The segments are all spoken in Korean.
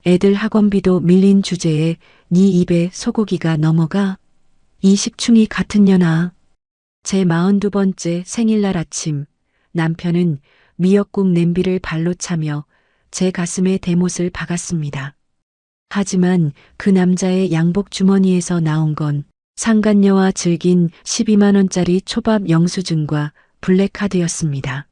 애들 학원비도 밀린 주제에 네 입에 소고기가 넘어가? 이 식충이 같은 년아. 제 42번째 생일날 아침 남편은 미역국 냄비를 발로 차며 제 가슴에 대못을 박았습니다. 하지만 그 남자의 양복 주머니에서 나온 건 상간녀와 즐긴 12만 원짜리 초밥 영수증과 블랙카드였습니다.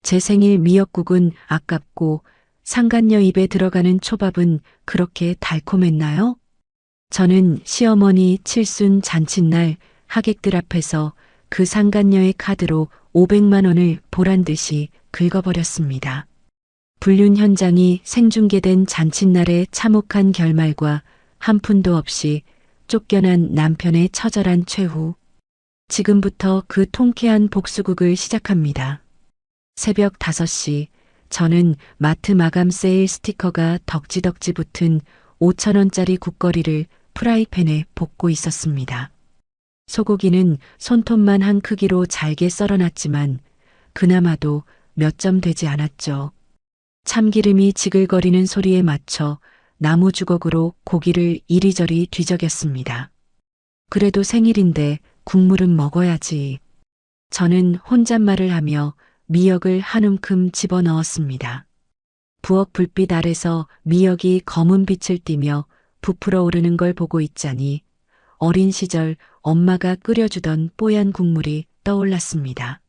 제 생일 미역국은 아깝고 상간녀 입에 들어가는 초밥은 그렇게 달콤했나요? 저는 시어머니 칠순 잔칫날 하객들 앞에서 그 상간녀의 카드로 500만 원을 보란듯이 긁어버렸습니다. 불륜 현장이 생중계된 잔칫날의 참혹한 결말과 한 푼도 없이 쫓겨난 남편의 처절한 최후. 지금부터 그 통쾌한 복수극을 시작합니다. 새벽 5시 저는 마트 마감 세일 스티커가 덕지덕지 붙은 5,000원짜리 국거리를 프라이팬에 볶고 있었습니다. 소고기는 손톱만 한 크기로 잘게 썰어놨지만 그나마도 몇 점 되지 않았죠. 참기름이 지글거리는 소리에 맞춰 나무 주걱으로 고기를 이리저리 뒤적였습니다. 그래도 생일인데 국물은 먹어야지. 저는 혼잣말을 하며 미역을 한 움큼 집어넣었습니다. 부엌 불빛 아래서 미역이 검은 빛을 띠며 부풀어 오르는 걸 보고 있자니 어린 시절 엄마가 끓여주던 뽀얀 국물이 떠올랐습니다.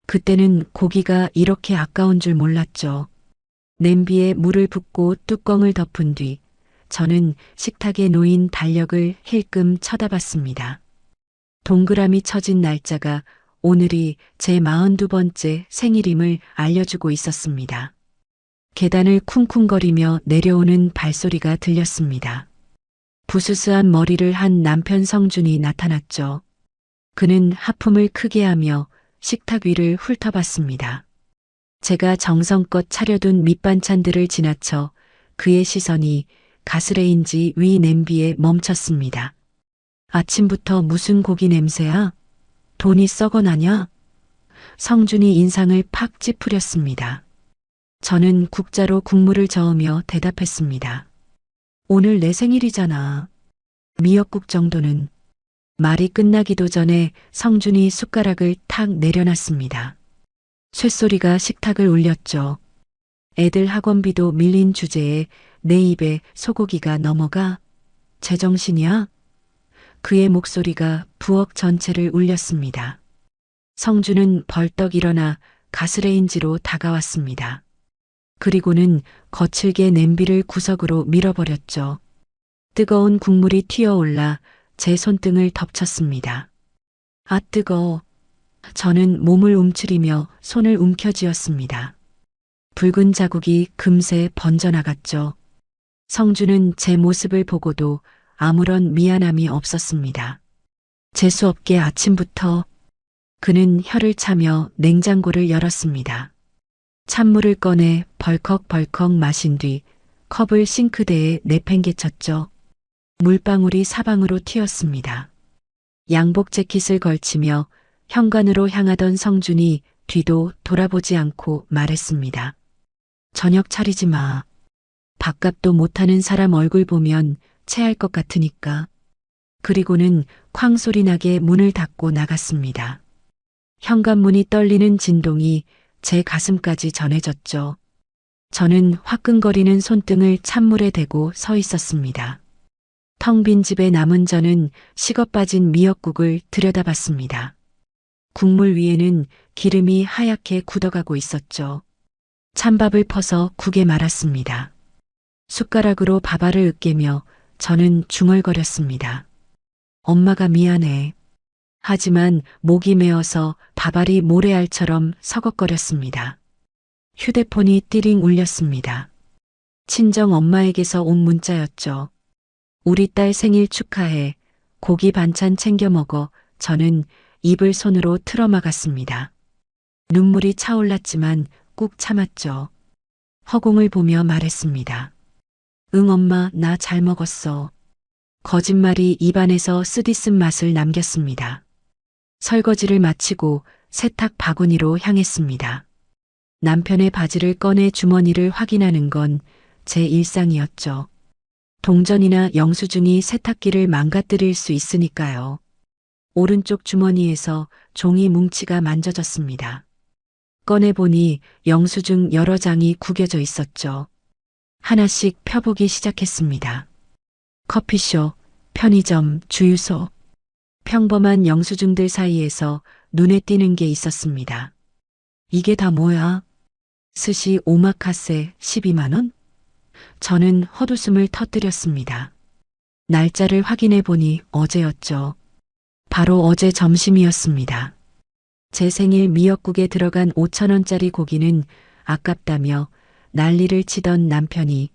그때는 고기가 이렇게 아까운 줄 몰랐죠. 냄비에 물을 붓고 뚜껑을 덮은 뒤 저는 식탁에 놓인 달력을 힐끔 쳐다봤습니다. 동그라미 쳐진 날짜가 오늘이 제 42번째 생일임을 알려주고 있었습니다. 계단을 쿵쿵거리며 내려오는 발소리가 들렸습니다. 부스스한 머리를 한 남편 성준이 나타났죠. 그는 하품을 크게 하며 식탁 위를 훑어봤습니다. 제가 정성껏 차려둔 밑반찬들을 지나쳐 그의 시선이 가스레인지 위 냄비에 멈췄습니다. 아침부터 무슨 고기 냄새야? 돈이 썩어나냐? 성준이 인상을 팍 찌푸렸습니다. 저는 국자로 국물을 저으며 대답했습니다. 오늘 내 생일이잖아. 미역국 정도는. 말이 끝나기도 전에 성준이 숟가락을 탁 내려놨습니다. 쇳소리가 식탁을 울렸죠. 애들 학원비도 밀린 주제에 내 입에 소고기가 넘어가? 제정신이야? 그의 목소리가 부엌 전체를 울렸습니다. 성준은 벌떡 일어나 가스레인지로 다가왔습니다. 그리고는 거칠게 냄비를 구석으로 밀어버렸죠. 뜨거운 국물이 튀어올라 제 손등을 덮쳤습니다. 아 뜨거워. 저는 몸을 움츠리며 손을 움켜쥐었습니다. 붉은 자국이 금세 번져나갔죠. 성준은 제 모습을 보고도 아무런 미안함이 없었습니다. 재수없게 아침부터. 그는 혀를 차며 냉장고를 열었습니다. 찬물을 꺼내 벌컥벌컥 마신 뒤 컵을 싱크대에 내팽개쳤죠. 물방울이 사방으로 튀었습니다. 양복 재킷을 걸치며 현관으로 향하던 성준이 뒤도 돌아보지 않고 말했습니다. 저녁 차리지 마. 밥값도 못하는 사람 얼굴 보면 체할 것 같으니까. 그리고는 쾅 소리 나게 문을 닫고 나갔습니다. 현관문이 떨리는 진동이 제 가슴까지 전해졌죠. 저는 화끈거리는 손등을 찬물에 대고 서 있었습니다. 텅 빈 집에 남은 저는 식어 빠진 미역국을 들여다봤습니다. 국물 위에는 기름이 하얗게 굳어가고 있었죠. 찬밥을 퍼서 국에 말았습니다. 숟가락으로 밥알을 으깨며 저는 중얼거렸습니다. 엄마가 미안해. 하지만 목이 메어서 밥알이 모래알처럼 서걱거렸습니다. 휴대폰이 띠링 울렸습니다. 친정 엄마에게서 온 문자였죠. 우리 딸 생일 축하해. 고기 반찬 챙겨 먹어. 저는 입을 손으로 틀어막았습니다. 눈물이 차올랐지만 꾹 참았죠. 허공을 보며 말했습니다. 응 엄마 나 잘 먹었어. 거짓말이 입안에서 쓰디쓴 맛을 남겼습니다. 설거지를 마치고 세탁 바구니로 향했습니다. 남편의 바지를 꺼내 주머니를 확인하는 건 제 일상이었죠. 동전이나 영수증이 세탁기를 망가뜨릴 수 있으니까요. 오른쪽 주머니에서 종이 뭉치가 만져졌습니다. 꺼내보니 영수증 여러 장이 구겨져 있었죠. 하나씩 펴보기 시작했습니다. 커피숍, 편의점, 주유소. 평범한 영수증들 사이에서 눈에 띄는 게 있었습니다. 이게 다 뭐야? 스시 오마카세 12만 원? 저는 헛웃음을 터뜨렸습니다. 날짜를 확인해 보니 어제였죠. 바로 어제 점심이었습니다. 제 생일 미역국에 들어간 5,000원짜리 고기는 아깝다며 난리를 치던 남편이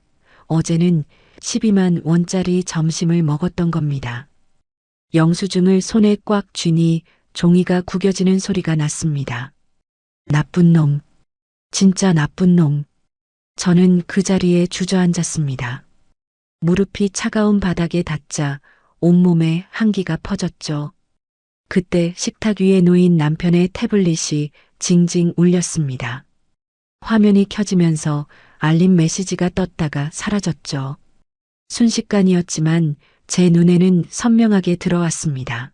어제는 12만 원짜리 점심을 먹었던 겁니다. 영수증을 손에 꽉 쥐니 종이가 구겨지는 소리가 났습니다. 나쁜 놈. 진짜 나쁜 놈. 저는 그 자리에 주저앉았습니다. 무릎이 차가운 바닥에 닿자 온몸에 한기가 퍼졌죠. 그때 식탁 위에 놓인 남편의 태블릿이 징징 울렸습니다. 화면이 켜지면서 알림 메시지가 떴다가 사라졌죠. 순식간이었지만 제 눈에는 선명하게 들어왔습니다.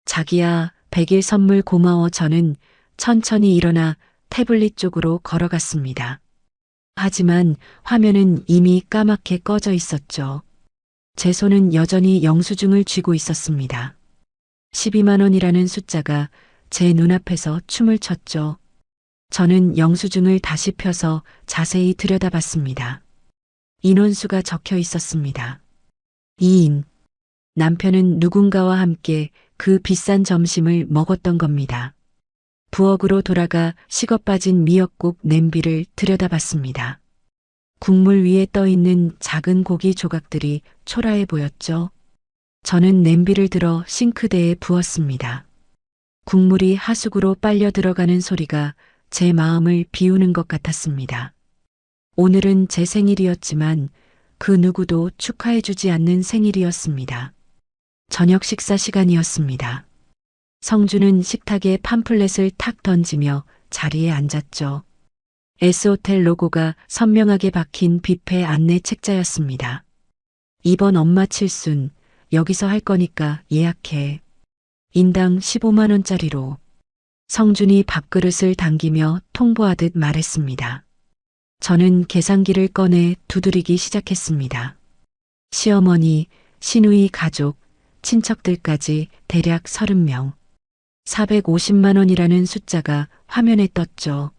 자기야, 100일 선물 고마워. 저는 천천히 일어나 태블릿 쪽으로 걸어갔습니다. 하지만 화면은 이미 까맣게 꺼져 있었죠. 제 손은 여전히 영수증을 쥐고 있었습니다. 12만 원이라는 숫자가 제 눈앞에서 춤을 췄죠. 저는 영수증을 다시 펴서 자세히 들여다봤습니다. 인원수가 적혀 있었습니다. 2인. 남편은 누군가와 함께 그 비싼 점심을 먹었던 겁니다. 부엌으로 돌아가 식어빠진 미역국 냄비를 들여다봤습니다. 국물 위에 떠있는 작은 고기 조각들이 초라해 보였죠. 저는 냄비를 들어 싱크대에 부었습니다. 국물이 하수구로 빨려 들어가는 소리가 제 마음을 비우는 것 같았습니다. 오늘은 제 생일이었지만 그 누구도 축하해주지 않는 생일이었습니다. 저녁 식사 시간이었습니다. 성주는 식탁에 팜플렛을 탁 던지며 자리에 앉았죠. S호텔 로고가 선명하게 박힌 뷔페 안내 책자였습니다. 이번 엄마 칠순, 여기서 할 거니까 예약해. 인당 15만 원짜리로. 성준이 밥그릇을 당기며 통보하듯 말했습니다. 저는 계산기를 꺼내 두드리기 시작했습니다. 시어머니, 시누이 가족, 친척들까지 대략 30명. 450만 원이라는 숫자가 화면에 떴죠.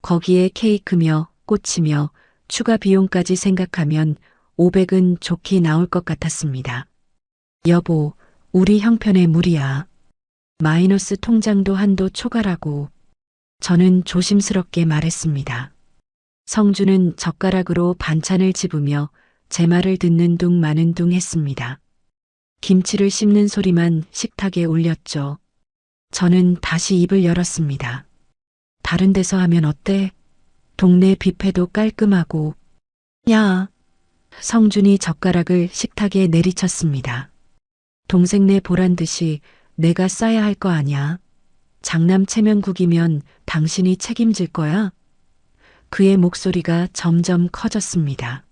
거기에 케이크며 꽃이며 추가 비용까지 생각하면 500은 좋게 나올 것 같았습니다. 여보, 우리 형편에 무리야. 마이너스 통장도 한도 초과라고. 저는 조심스럽게 말했습니다. 성주는 젓가락으로 반찬을 집으며 제 말을 듣는 둥 마는 둥 했습니다. 김치를 씹는 소리만 식탁에 울렸죠. 저는 다시 입을 열었습니다. 다른 데서 하면 어때? 동네 뷔페도 깔끔하고. 야! 성준이 젓가락을 식탁에 내리쳤습니다. 동생네 보란 듯이 내가 싸야 할 거 아냐? 장남 체면국이면 당신이 책임질 거야? 그의 목소리가 점점 커졌습니다.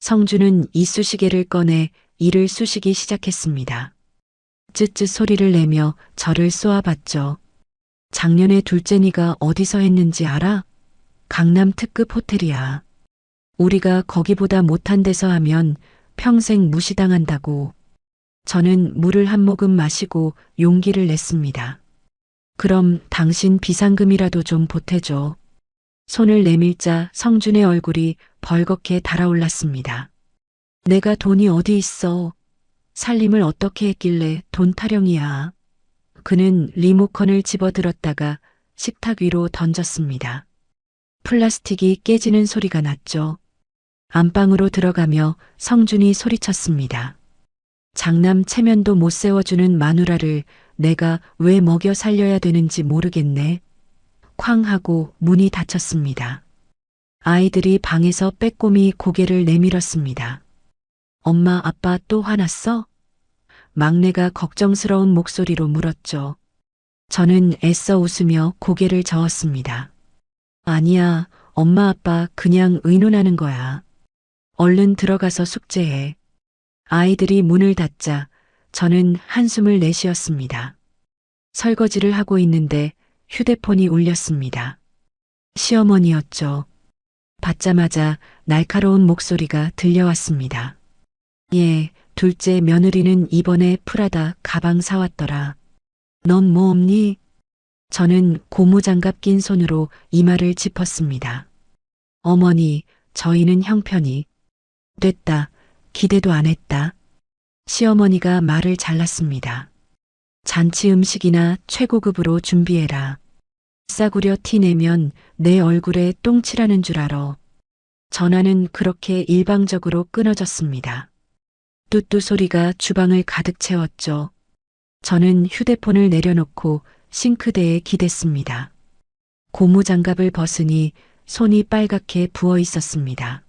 성준은 이쑤시개를 꺼내 이를 쑤시기 시작했습니다. 쯧쯧 소리를 내며 저를 쏘아봤죠. 작년에 둘째니가 어디서 했는지 알아? 강남 특급 호텔이야. 우리가 거기보다 못한 데서 하면 평생 무시당한다고. 저는 물을 한 모금 마시고 용기를 냈습니다. 그럼 당신 비상금이라도 좀 보태줘. 손을 내밀자 성준의 얼굴이 벌겋게 달아올랐습니다. 내가 돈이 어디 있어. 살림을 어떻게 했길래 돈 타령이야. 그는 리모컨을 집어들었다가 식탁 위로 던졌습니다. 플라스틱이 깨지는 소리가 났죠. 안방으로 들어가며 성준이 소리쳤습니다. 장남 체면도 못 세워주는 마누라를 내가 왜 먹여 살려야 되는지 모르겠네. 쾅 하고 문이 닫혔습니다. 아이들이 방에서 빼꼼히 고개를 내밀었습니다. 엄마, 아빠 또 화났어? 막내가 걱정스러운 목소리로 물었죠. 저는 애써 웃으며 고개를 저었습니다. 아니야, 엄마 아빠 그냥 의논하는 거야. 얼른 들어가서 숙제해. 아이들이 문을 닫자 저는 한숨을 내쉬었습니다. 설거지를 하고 있는데 휴대폰이 울렸습니다. 시어머니였죠. 받자마자 날카로운 목소리가 들려왔습니다. 예, 둘째 며느리는 이번에 프라다 가방 사왔더라. 넌 뭐 없니? 저는 고무장갑 낀 손으로 이마를 짚었습니다. 어머니, 저희는 형편이 됐다. 기대도 안 했다. 시어머니가 말을 잘랐습니다. 잔치 음식이나 최고급으로 준비해라. 싸구려 티 내면 내 얼굴에 똥칠하는 줄 알아. 전화는 그렇게 일방적으로 끊어졌습니다. 뚜뚜 소리가 주방을 가득 채웠죠. 저는 휴대폰을 내려놓고 싱크대에 기댔습니다. 고무장갑을 벗으니 손이 빨갛게 부어 있었습니다.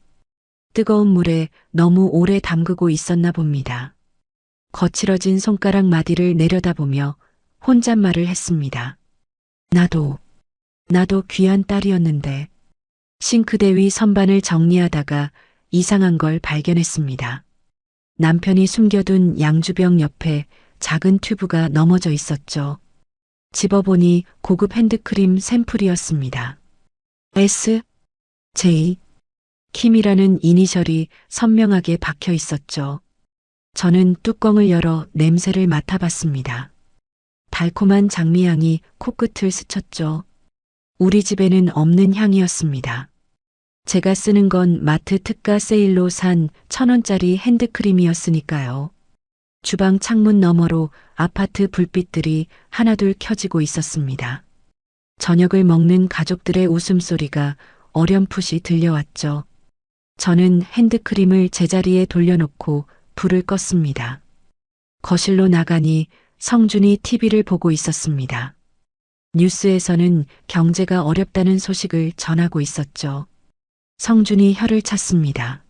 뜨거운 물에 너무 오래 담그고 있었나 봅니다. 거칠어진 손가락 마디를 내려다보며 혼잣말을 했습니다. 나도 귀한 딸이었는데. 싱크대 위 선반을 정리하다가 이상한 걸 발견했습니다. 남편이 숨겨둔 양주병 옆에 작은 튜브가 넘어져 있었죠. 집어보니 고급 핸드크림 샘플이었습니다. S, J, 킴이라는 이니셜이 선명하게 박혀 있었죠. 저는 뚜껑을 열어 냄새를 맡아봤습니다. 달콤한 장미향이 코끝을 스쳤죠. 우리 집에는 없는 향이었습니다. 제가 쓰는 건 마트 특가 세일로 산 1,000원짜리 핸드크림이었으니까요. 주방 창문 너머로 아파트 불빛들이 하나둘 켜지고 있었습니다. 저녁을 먹는 가족들의 웃음소리가 어렴풋이 들려왔죠. 저는 핸드크림을 제자리에 돌려놓고 불을 껐습니다. 거실로 나가니 성준이 TV를 보고 있었습니다. 뉴스에서는 경제가 어렵다는 소식을 전하고 있었죠. 성준이 혀를 찼습니다.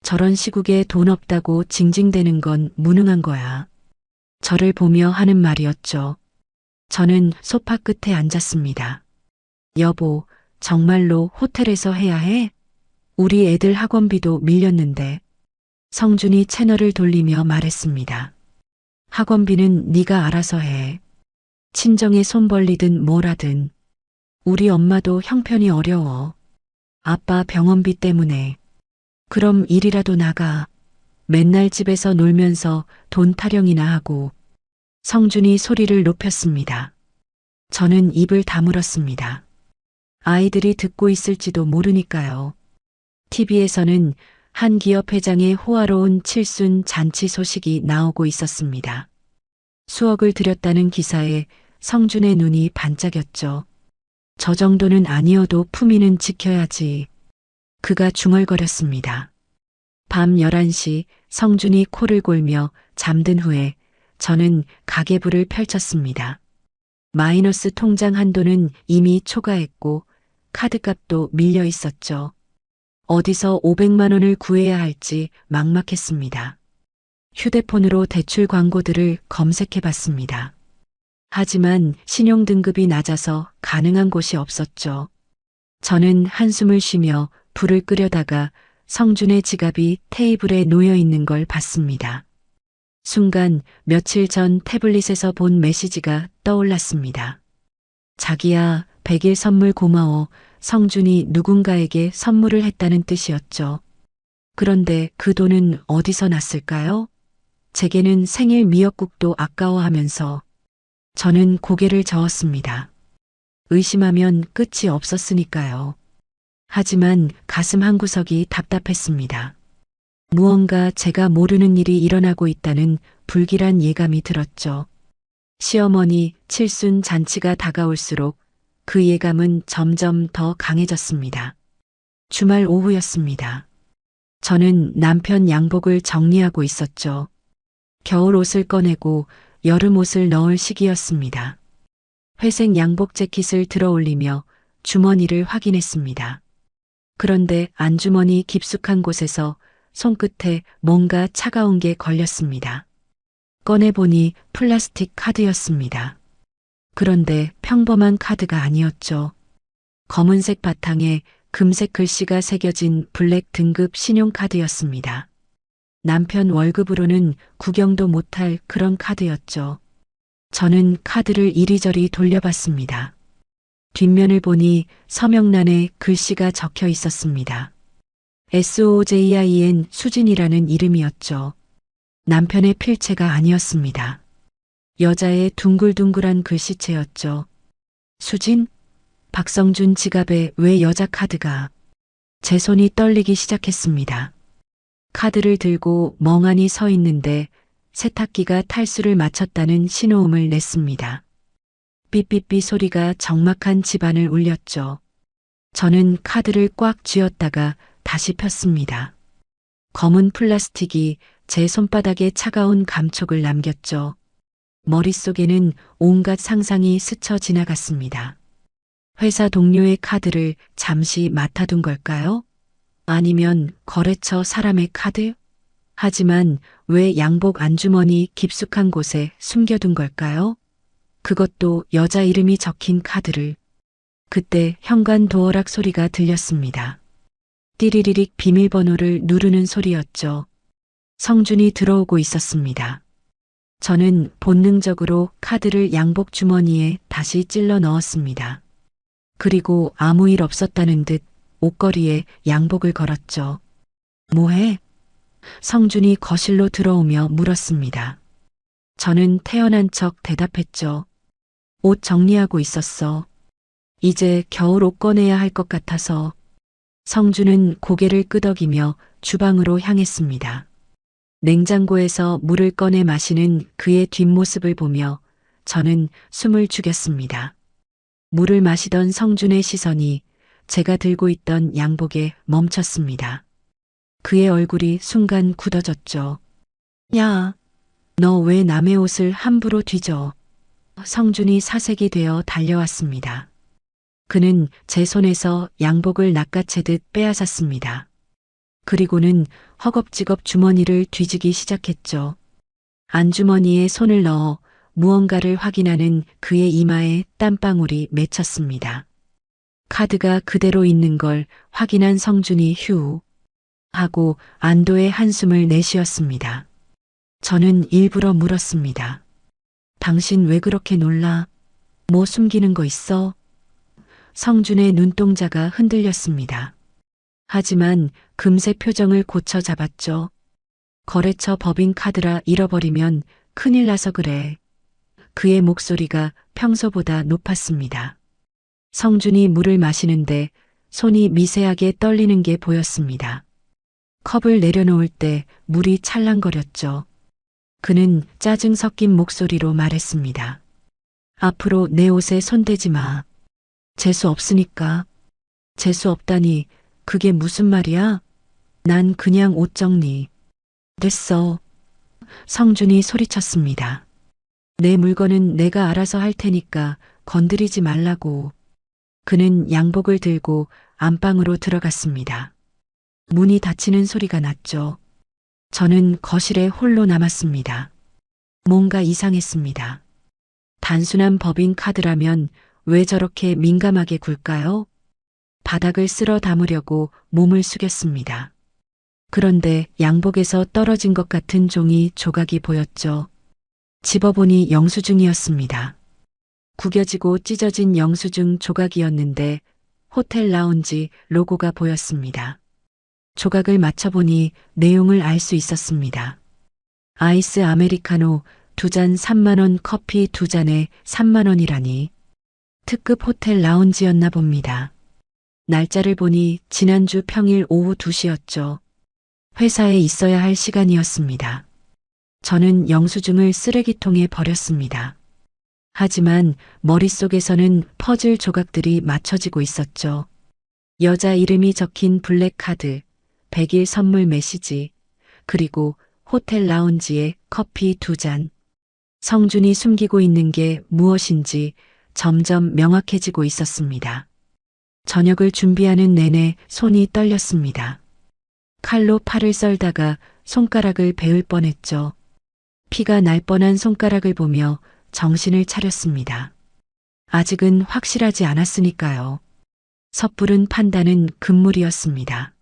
저런 시국에 돈 없다고 징징대는 건 무능한 거야. 저를 보며 하는 말이었죠. 저는 소파 끝에 앉았습니다. 여보, 정말로 호텔에서 해야 해? 우리 애들 학원비도 밀렸는데. 성준이 채널을 돌리며 말했습니다. 학원비는 네가 알아서 해. 친정에 손 벌리든 뭘 하든. 우리 엄마도 형편이 어려워. 아빠 병원비 때문에. 그럼 일이라도 나가. 맨날 집에서 놀면서 돈 타령이나 하고. 성준이 소리를 높였습니다. 저는 입을 다물었습니다. 아이들이 듣고 있을지도 모르니까요. TV에서는 한 기업 회장의 호화로운 칠순 잔치 소식이 나오고 있었습니다. 수억을 들였다는 기사에 성준의 눈이 반짝였죠. 저 정도는 아니어도 품위는 지켜야지. 그가 중얼거렸습니다. 밤 11시 성준이 코를 골며 잠든 후에 저는 가계부를 펼쳤습니다. 마이너스 통장 한도는 이미 초과했고 카드값도 밀려 있었죠. 어디서 500만 원을 구해야 할지 막막했습니다. 휴대폰으로 대출 광고들을 검색해 봤습니다. 하지만 신용등급이 낮아서 가능한 곳이 없었죠. 저는 한숨을 쉬며 불을 끄려다가 성준의 지갑이 테이블에 놓여 있는 걸 봤습니다. 순간 며칠 전 태블릿에서 본 메시지가 떠올랐습니다. 자기야, 100일 선물 고마워. 성준이 누군가에게 선물을 했다는 뜻이었죠. 그런데 그 돈은 어디서 났을까요? 제게는 생일 미역국도 아까워하면서 저는 고개를 저었습니다. 의심하면 끝이 없었으니까요. 하지만 가슴 한구석이 답답했습니다. 무언가 제가 모르는 일이 일어나고 있다는 불길한 예감이 들었죠. 시어머니 칠순 잔치가 다가올수록 그 예감은 점점 더 강해졌습니다. 주말 오후였습니다. 저는 남편 양복을 정리하고 있었죠. 겨울 옷을 꺼내고 여름 옷을 넣을 시기였습니다. 회색 양복 재킷을 들어 올리며 주머니를 확인했습니다. 그런데 안주머니 깊숙한 곳에서 손끝에 뭔가 차가운 게 걸렸습니다. 꺼내보니 플라스틱 카드였습니다. 그런데 평범한 카드가 아니었죠. 검은색 바탕에 금색 글씨가 새겨진 블랙 등급 신용카드였습니다. 남편 월급으로는 구경도 못할 그런 카드였죠. 저는 카드를 이리저리 돌려봤습니다. 뒷면을 보니 서명란에 글씨가 적혀 있었습니다. SOJIN 수진이라는 이름이었죠. 남편의 필체가 아니었습니다. 여자의 둥글둥글한 글씨체였죠. 수진? 박성준 지갑에 왜 여자 카드가? 제 손이 떨리기 시작했습니다. 카드를 들고 멍하니 서 있는데 세탁기가 탈수를 마쳤다는 신호음을 냈습니다. 삐삐삐 소리가 적막한 집안을 울렸죠. 저는 카드를 꽉 쥐었다가 다시 폈습니다. 검은 플라스틱이 제 손바닥에 차가운 감촉을 남겼죠. 머릿속에는 온갖 상상이 스쳐 지나갔습니다. 회사 동료의 카드를 잠시 맡아둔 걸까요? 아니면 거래처 사람의 카드? 하지만 왜 양복 안주머니 깊숙한 곳에 숨겨둔 걸까요? 그것도 여자 이름이 적힌 카드를. 그때 현관 도어락 소리가 들렸습니다. 띠리리릭 비밀번호를 누르는 소리였죠. 성준이 들어오고 있었습니다. 저는 본능적으로 카드를 양복 주머니에 다시 찔러 넣었습니다. 그리고 아무 일 없었다는 듯 옷걸이에 양복을 걸었죠. 뭐해? 성준이 거실로 들어오며 물었습니다. 저는 태연한 척 대답했죠. 옷 정리하고 있었어. 이제 겨울 옷 꺼내야 할 것 같아서. 성준은 고개를 끄덕이며 주방으로 향했습니다. 냉장고에서 물을 꺼내 마시는 그의 뒷모습을 보며 저는 숨을 죽였습니다. 물을 마시던 성준의 시선이 제가 들고 있던 양복에 멈췄습니다. 그의 얼굴이 순간 굳어졌죠. 야, 너 왜 남의 옷을 함부로 뒤져? 성준이 사색이 되어 달려왔습니다. 그는 제 손에서 양복을 낚아채듯 빼앗았습니다. 그리고는 허겁지겁 주머니를 뒤지기 시작했죠. 안주머니에 손을 넣어 무언가를 확인하는 그의 이마에 땀방울이 맺혔습니다. 카드가 그대로 있는 걸 확인한 성준이 휴 하고 안도의 한숨을 내쉬었습니다. 저는 일부러 물었습니다. 당신 왜 그렇게 놀라? 뭐 숨기는 거 있어? 성준의 눈동자가 흔들렸습니다. 하지만 금세 표정을 고쳐 잡았죠. 거래처 법인 카드라 잃어버리면 큰일 나서 그래. 그의 목소리가 평소보다 높았습니다. 성준이 물을 마시는데 손이 미세하게 떨리는 게 보였습니다. 컵을 내려놓을 때 물이 찰랑거렸죠. 그는 짜증 섞인 목소리로 말했습니다. 앞으로 내 옷에 손대지 마. 재수 없으니까. 재수 없다니 그게 무슨 말이야? 난 그냥 옷 정리. 됐어. 성준이 소리쳤습니다. 내 물건은 내가 알아서 할 테니까 건드리지 말라고. 그는 양복을 들고 안방으로 들어갔습니다. 문이 닫히는 소리가 났죠. 저는 거실에 홀로 남았습니다. 뭔가 이상했습니다. 단순한 법인 카드라면 왜 저렇게 민감하게 굴까요? 바닥을 쓸어 담으려고 몸을 숙였습니다. 그런데 양복에서 떨어진 것 같은 종이 조각이 보였죠. 집어보니 영수증이었습니다. 구겨지고 찢어진 영수증 조각이었는데 호텔 라운지 로고가 보였습니다. 조각을 맞춰보니 내용을 알 수 있었습니다. 아이스 아메리카노 2잔 3만 원, 커피 2잔에 3만 원이라니. 특급 호텔 라운지였나 봅니다. 날짜를 보니 지난주 평일 오후 2시였죠. 회사에 있어야 할 시간이었습니다. 저는 영수증을 쓰레기통에 버렸습니다. 하지만 머릿속에서는 퍼즐 조각들이 맞춰지고 있었죠. 여자 이름이 적힌 블랙카드, 100일 선물 메시지, 그리고 호텔 라운지에 커피 2잔. 성준이 숨기고 있는 게 무엇인지 점점 명확해지고 있었습니다. 저녁을 준비하는 내내 손이 떨렸습니다. 칼로 팔을 썰다가 손가락을 베을 뻔했죠. 피가 날 뻔한 손가락을 보며 정신을 차렸습니다. 아직은 확실하지 않았으니까요. 섣부른 판단은 금물이었습니다.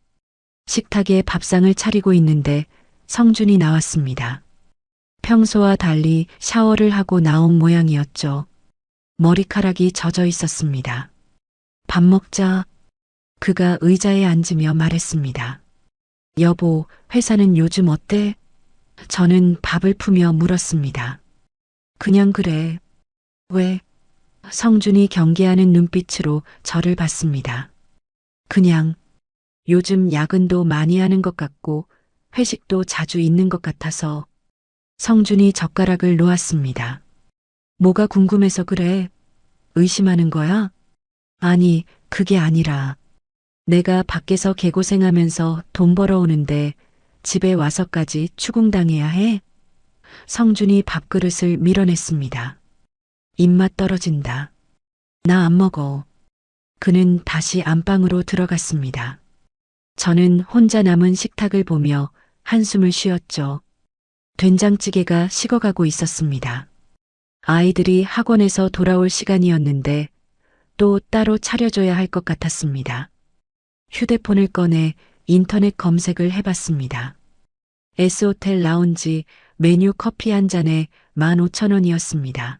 식탁에 밥상을 차리고 있는데 성준이 나왔습니다. 평소와 달리 샤워를 하고 나온 모양이었죠. 머리카락이 젖어 있었습니다. 밥 먹자. 그가 의자에 앉으며 말했습니다. 여보, 회사는 요즘 어때? 저는 밥을 푸며 물었습니다. 그냥 그래. 왜? 성준이 경계하는 눈빛으로 저를 봤습니다. 그냥 요즘 야근도 많이 하는 것 같고 회식도 자주 있는 것 같아서. 성준이 젓가락을 놓았습니다. 뭐가 궁금해서 그래? 의심하는 거야? 아니, 그게 아니라 내가 밖에서 개고생하면서 돈 벌어오는데 집에 와서까지 추궁당해야 해? 성준이 밥그릇을 밀어냈습니다. 입맛 떨어진다. 나 안 먹어. 그는 다시 안방으로 들어갔습니다. 저는 혼자 남은 식탁을 보며 한숨을 쉬었죠. 된장찌개가 식어가고 있었습니다. 아이들이 학원에서 돌아올 시간이었는데 또 따로 차려줘야 할 것 같았습니다. 휴대폰을 꺼내 인터넷 검색을 해봤습니다. S호텔 라운지 메뉴 커피 한 잔에 15,000원이었습니다.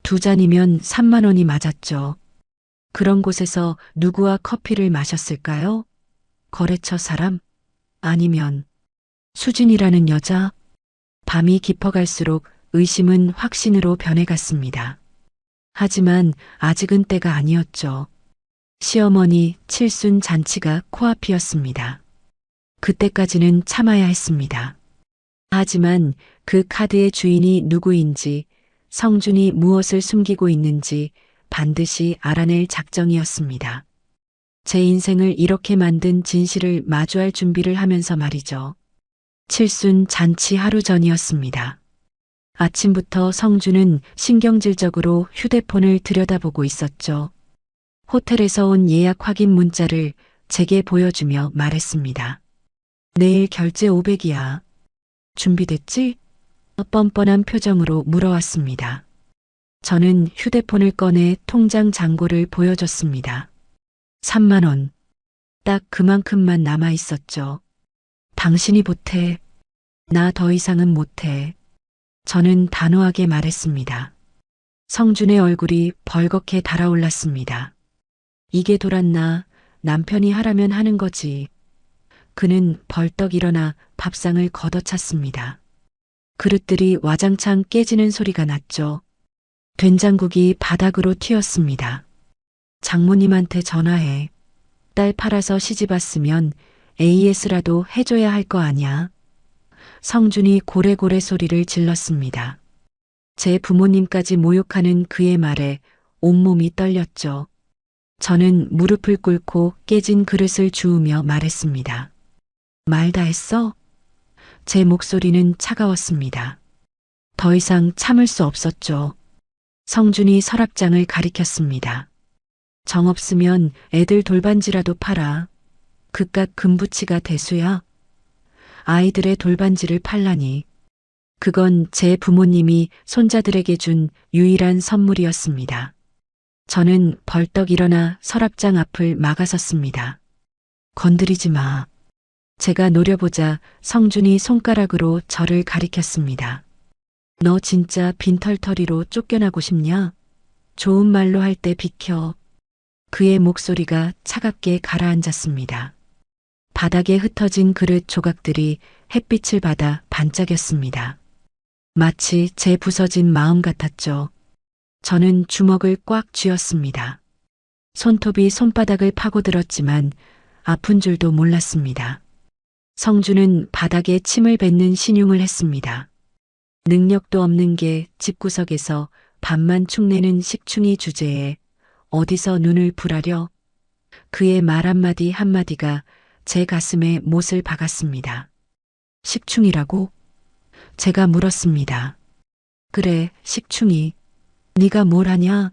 두 잔이면 3만 원이 맞았죠. 그런 곳에서 누구와 커피를 마셨을까요? 거래처 사람? 아니면 수진이라는 여자? 밤이 깊어갈수록 의심은 확신으로 변해갔습니다. 하지만 아직은 때가 아니었죠. 시어머니 칠순 잔치가 코앞이었습니다. 그때까지는 참아야 했습니다. 하지만 그 카드의 주인이 누구인지, 성준이 무엇을 숨기고 있는지 반드시 알아낼 작정이었습니다. 제 인생을 이렇게 만든 진실을 마주할 준비를 하면서 말이죠. 칠순 잔치 하루 전이었습니다. 아침부터 성준은 신경질적으로 휴대폰을 들여다보고 있었죠. 호텔에서 온 예약 확인 문자를 제게 보여주며 말했습니다. 내일 결제 500이야. 준비됐지? 뻔뻔한 표정으로 물어왔습니다. 저는 휴대폰을 꺼내 통장 잔고를 보여줬습니다. 3만 원. 딱 그만큼만 남아 있었죠. 당신이 보태. 나 더 이상은 못해. 저는 단호하게 말했습니다. 성준의 얼굴이 벌겋게 달아올랐습니다. 이게 돌았나? 남편이 하라면 하는 거지. 그는 벌떡 일어나 밥상을 걷어찼습니다. 그릇들이 와장창 깨지는 소리가 났죠. 된장국이 바닥으로 튀었습니다. 장모님한테 전화해. 딸 팔아서 시집 왔으면 AS라도 해줘야 할 거 아냐. 성준이 고래고래 소리를 질렀습니다. 제 부모님까지 모욕하는 그의 말에 온몸이 떨렸죠. 저는 무릎을 꿇고 깨진 그릇을 주우며 말했습니다. 말 다 했어? 제 목소리는 차가웠습니다. 더 이상 참을 수 없었죠. 성준이 서랍장을 가리켰습니다. 정 없으면 애들 돌반지라도 팔아. 그깟 금부치가 대수야. 아이들의 돌반지를 팔라니. 그건 제 부모님이 손자들에게 준 유일한 선물이었습니다. 저는 벌떡 일어나 서랍장 앞을 막아섰습니다. 건드리지 마. 제가 노려보자 성준이 손가락으로 저를 가리켰습니다. 너 진짜 빈털터리로 쫓겨나고 싶냐? 좋은 말로 할 때 비켜. 그의 목소리가 차갑게 가라앉았습니다. 바닥에 흩어진 그릇 조각들이 햇빛을 받아 반짝였습니다. 마치 제 부서진 마음 같았죠. 저는 주먹을 꽉 쥐었습니다. 손톱이 손바닥을 파고들었지만 아픈 줄도 몰랐습니다. 성준은 바닥에 침을 뱉는 신용을 했습니다. 능력도 없는 게 집구석에서 밥만 축내는 식충이 주제에 어디서 눈을 불하려? 그의 말 한마디 한마디가 제 가슴에 못을 박았습니다. 식충이라고? 제가 물었습니다. 그래, 식충이. 네가 뭘 하냐?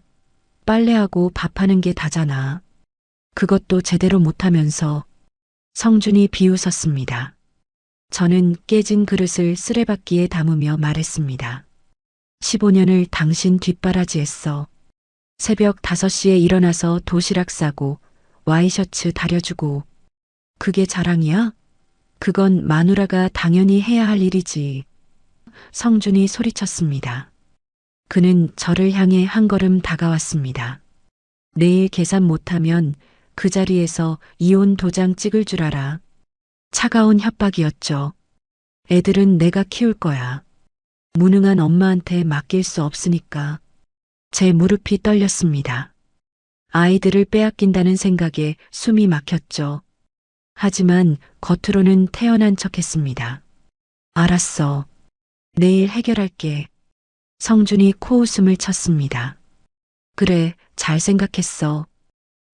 빨래하고 밥하는 게 다잖아. 그것도 제대로 못하면서. 성준이 비웃었습니다. 저는 깨진 그릇을 쓰레받기에 담으며 말했습니다. 15년을 당신 뒷바라지했어. 새벽 5시에 일어나서 도시락 싸고 와이셔츠 다려주고. 그게 자랑이야? 그건 마누라가 당연히 해야 할 일이지. 성준이 소리쳤습니다. 그는 저를 향해 한 걸음 다가왔습니다. 내일 계산 못하면 그 자리에서 이혼 도장 찍을 줄 알아. 차가운 협박이었죠. 애들은 내가 키울 거야. 무능한 엄마한테 맡길 수 없으니까. 제 무릎이 떨렸습니다. 아이들을 빼앗긴다는 생각에 숨이 막혔죠. 하지만 겉으로는 태연한 척했습니다. 알았어. 내일 해결할게. 성준이 코웃음을 쳤습니다. 그래, 잘 생각했어.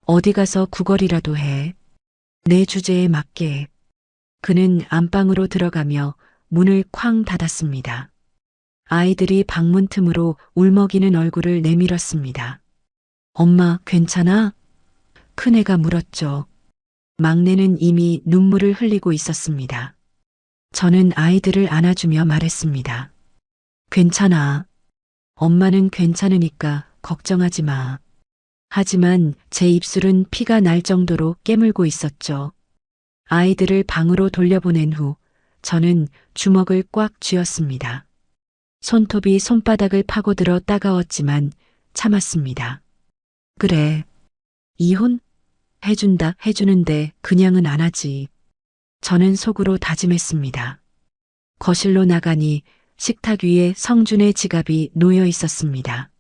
어디 가서 구걸이라도 해. 내 주제에 맞게. 그는 안방으로 들어가며 문을 쾅 닫았습니다. 아이들이 방문 틈으로 울먹이는 얼굴을 내밀었습니다. 엄마, 괜찮아? 큰애가 물었죠. 막내는 이미 눈물을 흘리고 있었습니다. 저는 아이들을 안아주며 말했습니다. 괜찮아. 엄마는 괜찮으니까 걱정하지 마. 하지만 제 입술은 피가 날 정도로 깨물고 있었죠. 아이들을 방으로 돌려보낸 후 저는 주먹을 꽉 쥐었습니다. 손톱이 손바닥을 파고들어 따가웠지만 참았습니다. 그래. 이혼? 해주는데 그냥은 안 하지. 저는 속으로 다짐했습니다. 거실로 나가니 식탁 위에 성준의 지갑이 놓여 있었습니다.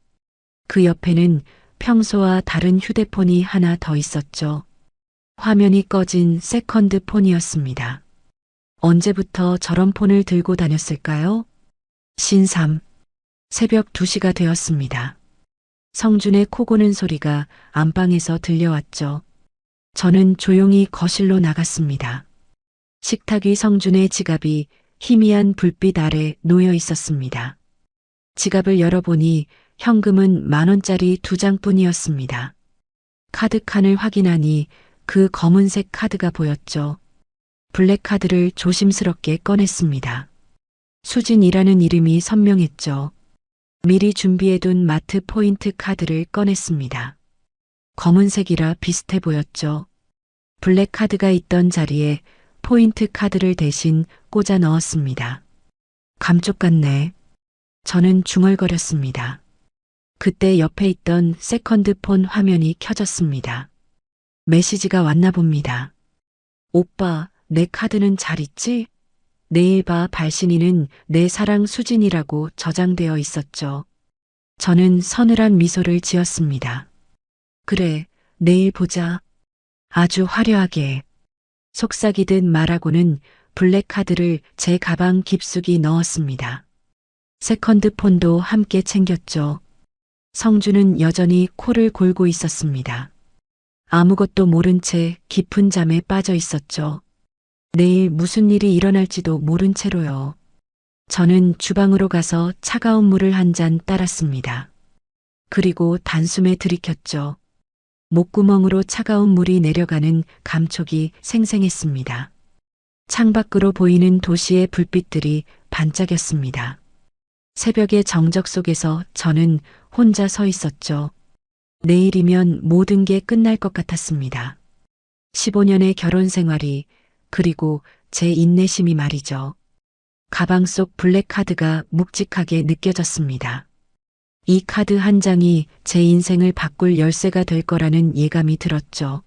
그 옆에는 평소와 다른 휴대폰이 하나 더 있었죠. 화면이 꺼진 세컨드 폰이었습니다. 언제부터 저런 폰을 들고 다녔을까요? 신삼. 새벽 2시가 되었습니다. 성준의 코 고는 소리가 안방에서 들려왔죠. 저는 조용히 거실로 나갔습니다. 식탁 위 성준의 지갑이 희미한 불빛 아래 놓여 있었습니다. 지갑을 열어보니 현금은 10,000원짜리 2장뿐이었습니다. 카드칸을 확인하니 그 검은색 카드가 보였죠. 블랙카드를 조심스럽게 꺼냈습니다. 수진이라는 이름이 선명했죠. 미리 준비해둔 마트 포인트 카드를 꺼냈습니다. 검은색이라 비슷해 보였죠. 블랙카드가 있던 자리에 포인트 카드를 대신 꽂아 넣었습니다. 감쪽 같네. 저는 중얼거렸습니다. 그때 옆에 있던 세컨드폰 화면이 켜졌습니다. 메시지가 왔나 봅니다. 오빠, 내 카드는 잘 있지? 내일 봐. 발신인은 내 사랑 수진이라고 저장되어 있었죠. 저는 서늘한 미소를 지었습니다. 그래, 내일 보자. 아주 화려하게. 속삭이듯 말하고는 블랙카드를 제 가방 깊숙이 넣었습니다. 세컨드폰도 함께 챙겼죠. 성준은 여전히 코를 골고 있었습니다. 아무것도 모른 채 깊은 잠에 빠져 있었죠. 내일 무슨 일이 일어날지도 모른 채로요. 저는 주방으로 가서 차가운 물을 한 잔 따랐습니다. 그리고 단숨에 들이켰죠. 목구멍으로 차가운 물이 내려가는 감촉이 생생했습니다. 창밖으로 보이는 도시의 불빛들이 반짝였습니다. 새벽의 정적 속에서 저는 혼자 서 있었죠. 내일이면 모든 게 끝날 것 같았습니다. 15년의 결혼 생활이, 그리고 제 인내심이 말이죠. 가방 속 블랙카드가 묵직하게 느껴졌습니다. 이 카드 한 장이 제 인생을 바꿀 열쇠가 될 거라는 예감이 들었죠.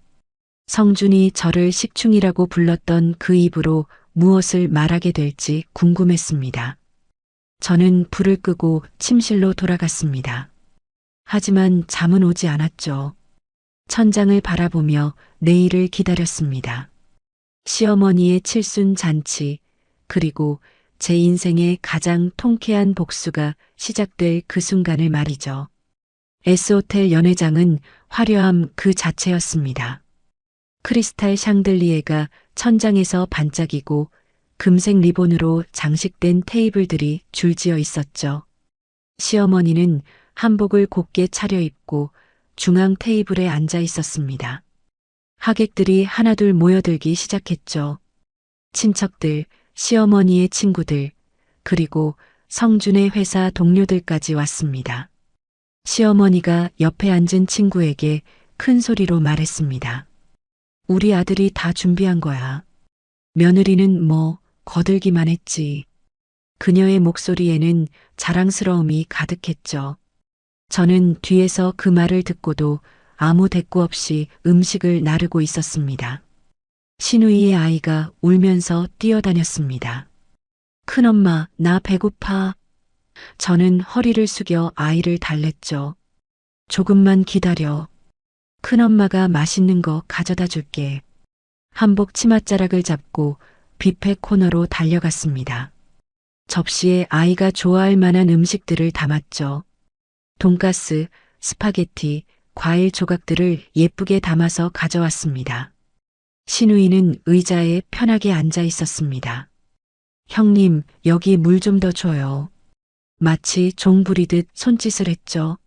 성준이 저를 식충이라고 불렀던 그 입으로 무엇을 말하게 될지 궁금했습니다. 저는 불을 끄고 침실로 돌아갔습니다. 하지만 잠은 오지 않았죠. 천장을 바라보며 내일을 기다렸습니다. 시어머니의 칠순 잔치, 그리고 제 인생의 가장 통쾌한 복수가 시작될 그 순간을 말이죠. S호텔 연회장은 화려함 그 자체였습니다. 크리스탈 샹들리에가 천장에서 반짝이고 금색 리본으로 장식된 테이블들이 줄지어 있었죠. 시어머니는 한복을 곱게 차려입고 중앙 테이블에 앉아 있었습니다. 하객들이 하나둘 모여들기 시작했죠. 친척들, 시어머니의 친구들, 그리고 성준의 회사 동료들까지 왔습니다. 시어머니가 옆에 앉은 친구에게 큰 소리로 말했습니다. 우리 아들이 다 준비한 거야. 며느리는 뭐 거들기만 했지. 그녀의 목소리에는 자랑스러움이 가득했죠. 저는 뒤에서 그 말을 듣고도 아무 대꾸 없이 음식을 나르고 있었습니다. 신우이의 아이가 울면서 뛰어다녔습니다. 큰엄마, 나 배고파. 저는 허리를 숙여 아이를 달랬죠. 조금만 기다려. 큰엄마가 맛있는 거 가져다 줄게. 한복 치맛자락을 잡고 뷔페 코너로 달려갔습니다. 접시에 아이가 좋아할 만한 음식들을 담았죠. 돈가스, 스파게티, 과일 조각들을 예쁘게 담아서 가져왔습니다. 신우이는 의자에 편하게 앉아 있었습니다. 형님, 여기 물 좀 더 줘요. 마치 종 부리듯 손짓을 했죠.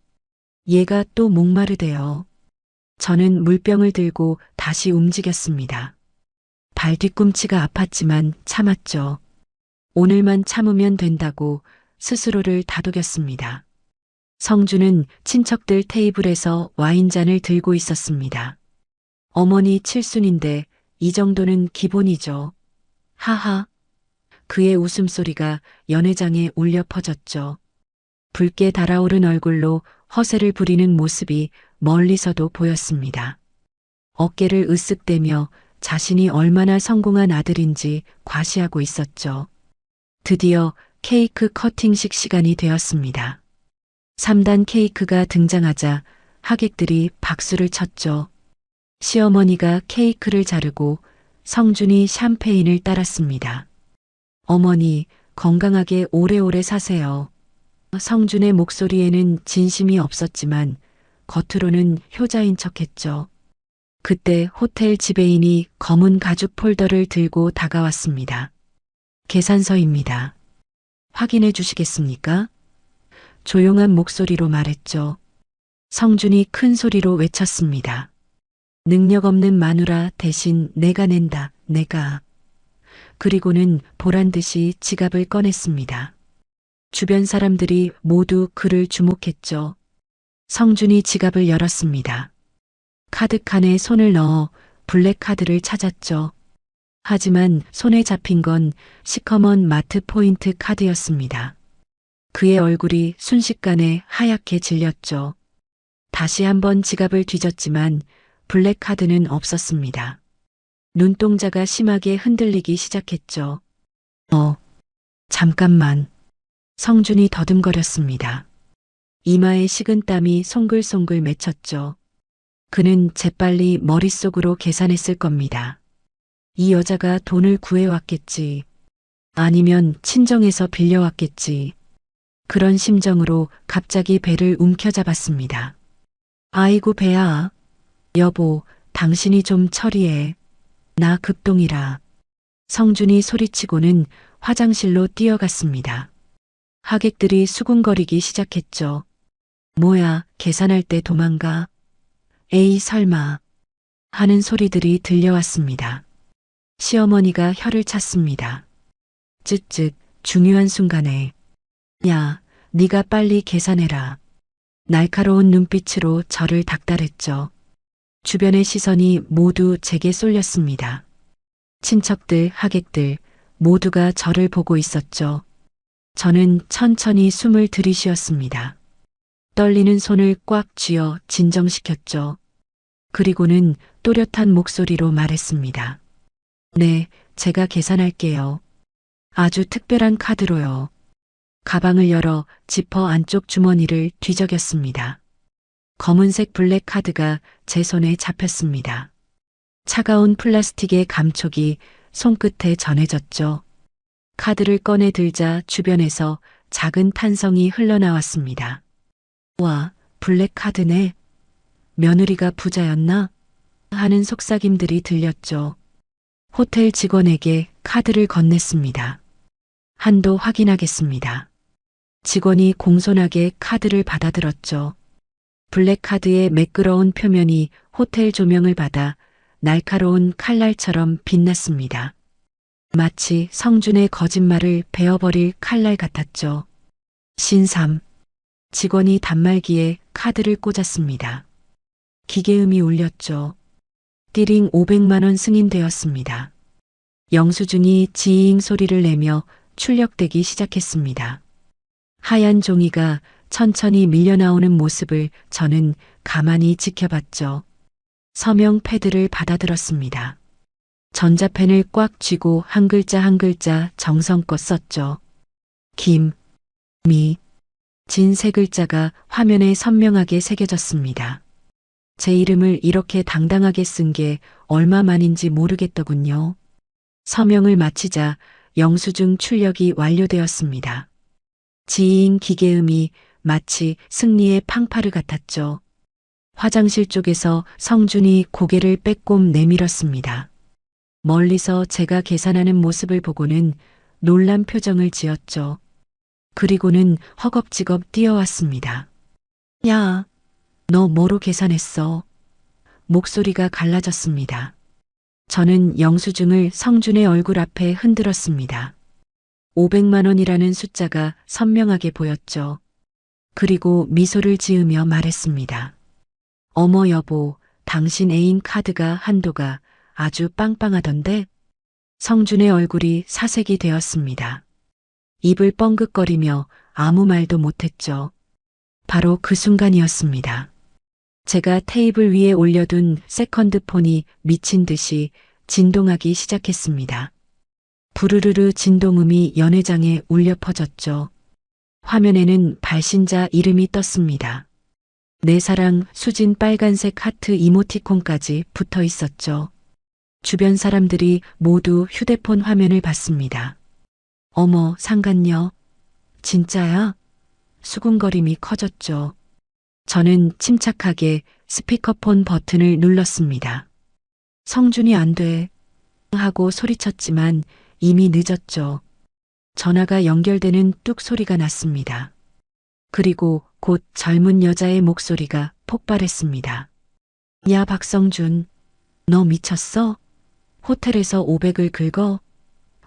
얘가 또 목마르대요. 저는 물병을 들고 다시 움직였습니다. 발 뒤꿈치가 아팠지만 참았죠. 오늘만 참으면 된다고 스스로를 다독였습니다. 성주는 친척들 테이블에서 와인잔을 들고 있었습니다. 어머니 칠순인데 이 정도는 기본이죠. 하하. 그의 웃음소리가 연회장에 울려 퍼졌죠. 붉게 달아오른 얼굴로 허세를 부리는 모습이 멀리서도 보였습니다. 어깨를 으쓱대며 자신이 얼마나 성공한 아들인지 과시하고 있었죠. 드디어 케이크 커팅식 시간이 되었습니다. 3단 케이크가 등장하자 하객들이 박수를 쳤죠. 시어머니가 케이크를 자르고 성준이 샴페인을 따랐습니다. 어머니, 건강하게 오래오래 사세요. 성준의 목소리에는 진심이 없었지만 겉으로는 효자인 척했죠. 그때 호텔 지배인이 검은 가죽 폴더를 들고 다가왔습니다. 계산서입니다. 확인해 주시겠습니까? 조용한 목소리로 말했죠. 성준이 큰 소리로 외쳤습니다. 능력 없는 마누라 대신 내가 낸다, 내가. 그리고는 보란 듯이 지갑을 꺼냈습니다. 주변 사람들이 모두 그를 주목했죠. 성준이 지갑을 열었습니다. 카드칸에 손을 넣어 블랙카드를 찾았죠. 하지만 손에 잡힌 건 시커먼 마트 포인트 카드였습니다. 그의 얼굴이 순식간에 하얗게 질렸죠. 다시 한번 지갑을 뒤졌지만 블랙카드는 없었습니다. 눈동자가 심하게 흔들리기 시작했죠. 잠깐만. 성준이 더듬거렸습니다. 이마에 식은 땀이 송글송글 맺혔죠. 그는 재빨리 머릿속으로 계산했을 겁니다. 이 여자가 돈을 구해왔겠지. 아니면 친정에서 빌려왔겠지. 그런 심정으로 갑자기 배를 움켜잡았습니다. 아이고 배야. 여보, 당신이 좀 처리해. 나 급동이라. 성준이 소리치고는 화장실로 뛰어갔습니다. 하객들이 수군거리기 시작했죠. 뭐야, 계산할 때 도망가. 에이 설마. 하는 소리들이 들려왔습니다. 시어머니가 혀를 찼습니다. 쯧쯧, 중요한 순간에. 야, 네가 빨리 계산해라. 날카로운 눈빛으로 저를 닥달했죠. 주변의 시선이 모두 제게 쏠렸습니다. 친척들, 하객들 모두가 저를 보고 있었죠. 저는 천천히 숨을 들이쉬었습니다. 떨리는 손을 꽉 쥐어 진정시켰죠. 그리고는 또렷한 목소리로 말했습니다. 네, 제가 계산할게요. 아주 특별한 카드로요. 가방을 열어 지퍼 안쪽 주머니를 뒤적였습니다. 검은색 블랙 카드가 제 손에 잡혔습니다. 차가운 플라스틱의 감촉이 손끝에 전해졌죠. 카드를 꺼내 들자 주변에서 작은 탄성이 흘러나왔습니다. 와, 블랙 카드네. 며느리가 부자였나? 하는 속삭임들이 들렸죠. 호텔 직원에게 카드를 건넸습니다. 한도 확인하겠습니다. 직원이 공손하게 카드를 받아들었죠. 블랙카드의 매끄러운 표면이 호텔 조명을 받아 날카로운 칼날처럼 빛났습니다. 마치 성준의 거짓말을 베어버릴 칼날 같았죠. 신삼. 직원이 단말기에 카드를 꽂았습니다. 기계음이 울렸죠. 띠링 500만 원 승인되었습니다. 영수증이 지잉 소리를 내며 출력되기 시작했습니다. 하얀 종이가 천천히 밀려나오는 모습을 저는 가만히 지켜봤죠. 서명 패드를 받아들었습니다. 전자펜을 꽉 쥐고 한 글자 한 글자 정성껏 썼죠. 김, 미, 진 세 글자가 화면에 선명하게 새겨졌습니다. 제 이름을 이렇게 당당하게 쓴 게 얼마만인지 모르겠더군요. 서명을 마치자 영수증 출력이 완료되었습니다. 지잉 기계음이 마치 승리의 팡파르 같았죠. 화장실 쪽에서 성준이 고개를 빼꼼 내밀었습니다. 멀리서 제가 계산하는 모습을 보고는 놀란 표정을 지었죠. 그리고는 허겁지겁 뛰어왔습니다. 야, 너 뭐로 계산했어? 목소리가 갈라졌습니다. 저는 영수증을 성준의 얼굴 앞에 흔들었습니다. 500만 원이라는 숫자가 선명하게 보였죠. 그리고 미소를 지으며 말했습니다. 어머 여보, 당신 애인 카드가 한도가 아주 빵빵하던데? 성준의 얼굴이 사색이 되었습니다. 입을 뻥긋거리며 아무 말도 못했죠. 바로 그 순간이었습니다. 제가 테이블 위에 올려둔 세컨드폰이 미친 듯이 진동하기 시작했습니다. 부르르르 진동음이 연회장에 울려 퍼졌죠. 화면에는 발신자 이름이 떴습니다. 내 사랑 수진 빨간색 하트 이모티콘까지 붙어 있었죠. 주변 사람들이 모두 휴대폰 화면을 봤습니다. 어머, 상간녀. 진짜야? 수군거림이 커졌죠. 저는 침착하게 스피커폰 버튼을 눌렀습니다. 성준이 안 돼. 하고 소리쳤지만 이미 늦었죠. 전화가 연결되는 뚝 소리가 났습니다. 그리고 곧 젊은 여자의 목소리가 폭발했습니다. 야, 박성준. 너 미쳤어? 호텔에서 500을 긁어?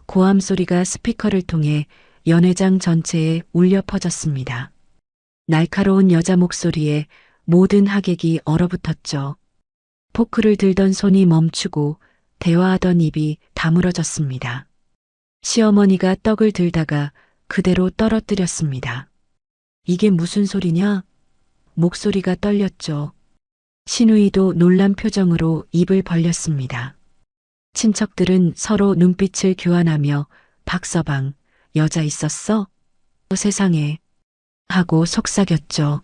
고함 소리가 스피커를 통해 연회장 전체에 울려 퍼졌습니다. 날카로운 여자 목소리에 모든 하객이 얼어붙었죠. 포크를 들던 손이 멈추고 대화하던 입이 다물어졌습니다. 시어머니가 떡을 들다가 그대로 떨어뜨렸습니다. 이게 무슨 소리냐? 목소리가 떨렸죠. 신우이도 놀란 표정으로 입을 벌렸습니다. 친척들은 서로 눈빛을 교환하며 박서방, 여자 있었어? 세상에. 하고 속삭였죠.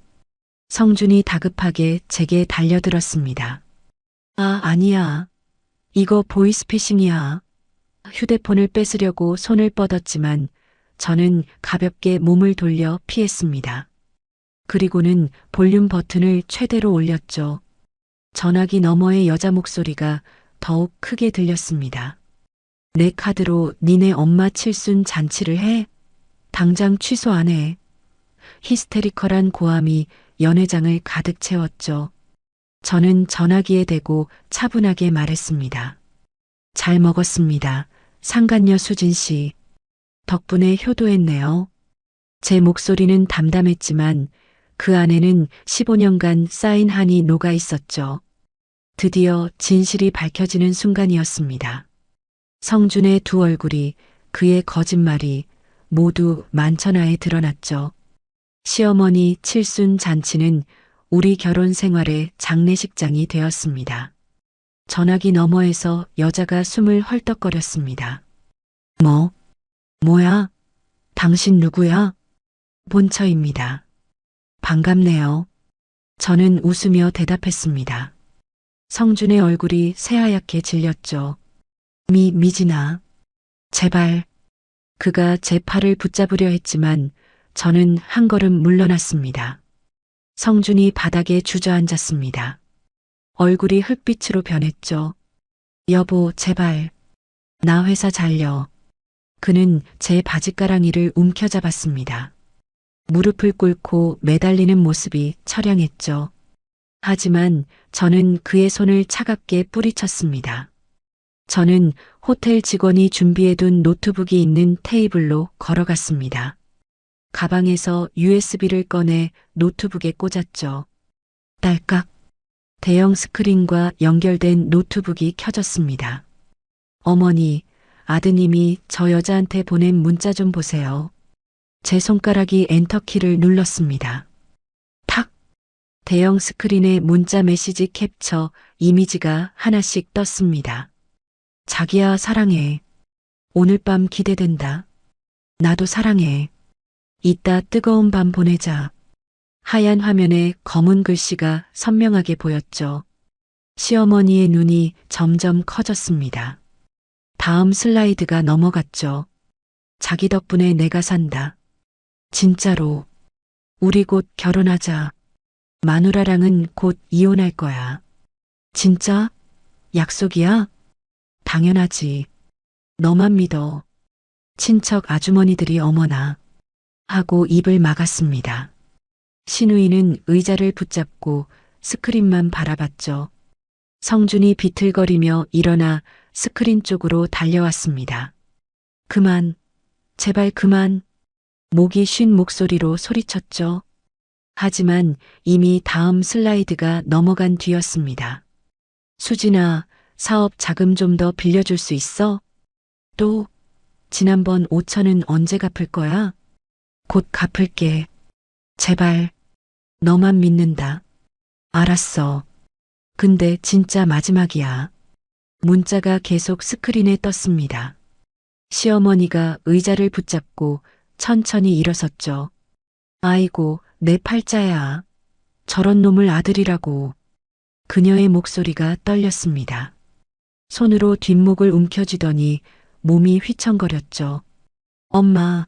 성준이 다급하게 제게 달려들었습니다. 아, 아니야. 이거 보이스피싱이야. 휴대폰을 뺏으려고 손을 뻗었지만 저는 가볍게 몸을 돌려 피했습니다. 그리고는 볼륨 버튼을 최대로 올렸죠. 전화기 너머의 여자 목소리가 더욱 크게 들렸습니다. 내 카드로 니네 엄마 칠순 잔치를 해? 당장 취소 안 해. 히스테리컬한 고함이 연회장을 가득 채웠죠. 저는 전화기에 대고 차분하게 말했습니다. 잘 먹었습니다. 상간녀 수진 씨. 덕분에 효도했네요. 제 목소리는 담담했지만 그 안에는 15년간 쌓인 한이 녹아 있었죠. 드디어 진실이 밝혀지는 순간이었습니다. 성준의 두 얼굴이, 그의 거짓말이 모두 만천하에 드러났죠. 시어머니 칠순 잔치는 우리 결혼 생활의 장례식장이 되었습니다. 전화기 너머에서 여자가 숨을 헐떡거렸습니다. 뭐야? 당신 누구야? 본처입니다. 반갑네요. 저는 웃으며 대답했습니다. 성준의 얼굴이 새하얗게 질렸죠. 미진아. 제발. 그가 제 팔을 붙잡으려 했지만 저는 한 걸음 물러났습니다. 성준이 바닥에 주저앉았습니다. 얼굴이 흙빛으로 변했죠. 여보, 제발. 나 회사 잘려. 그는 제 바지가랑이를 움켜잡았습니다. 무릎을 꿇고 매달리는 모습이 처량했죠. 하지만 저는 그의 손을 차갑게 뿌리쳤습니다. 저는 호텔 직원이 준비해둔 노트북이 있는 테이블로 걸어갔습니다. 가방에서 USB를 꺼내 노트북에 꽂았죠. 딸깍. 대형 스크린과 연결된 노트북이 켜졌습니다. 어머니, 아드님이 저 여자한테 보낸 문자 좀 보세요. 제 손가락이 엔터키를 눌렀습니다. 탁! 대형 스크린에 문자 메시지 캡처 이미지가 하나씩 떴습니다. 자기야 사랑해. 오늘 밤 기대된다. 나도 사랑해. 이따 뜨거운 밤 보내자. 하얀 화면에 검은 글씨가 선명하게 보였죠. 시어머니의 눈이 점점 커졌습니다. 다음 슬라이드가 넘어갔죠. 자기 덕분에 내가 산다. 진짜로. 우리 곧 결혼하자. 마누라랑은 곧 이혼할 거야. 진짜? 약속이야? 당연하지. 너만 믿어. 친척 아주머니들이 어머나 하고 입을 막았습니다. 신우이는 의자를 붙잡고 스크린만 바라봤죠. 성준이 비틀거리며 일어나 스크린 쪽으로 달려왔습니다. 그만, 제발 그만. 목이 쉰 목소리로 소리쳤죠. 하지만 이미 다음 슬라이드가 넘어간 뒤였습니다. 수진아, 사업 자금 좀 더 빌려줄 수 있어? 또, 지난번 5천은 언제 갚을 거야? 곧 갚을게. 제발, 너만 믿는다. 알았어. 근데 진짜 마지막이야. 문자가 계속 스크린에 떴습니다. 시어머니가 의자를 붙잡고 천천히 일어섰죠. 아이고, 내 팔자야. 저런 놈을 아들이라고. 그녀의 목소리가 떨렸습니다. 손으로 뒷목을 움켜쥐더니 몸이 휘청거렸죠. 엄마.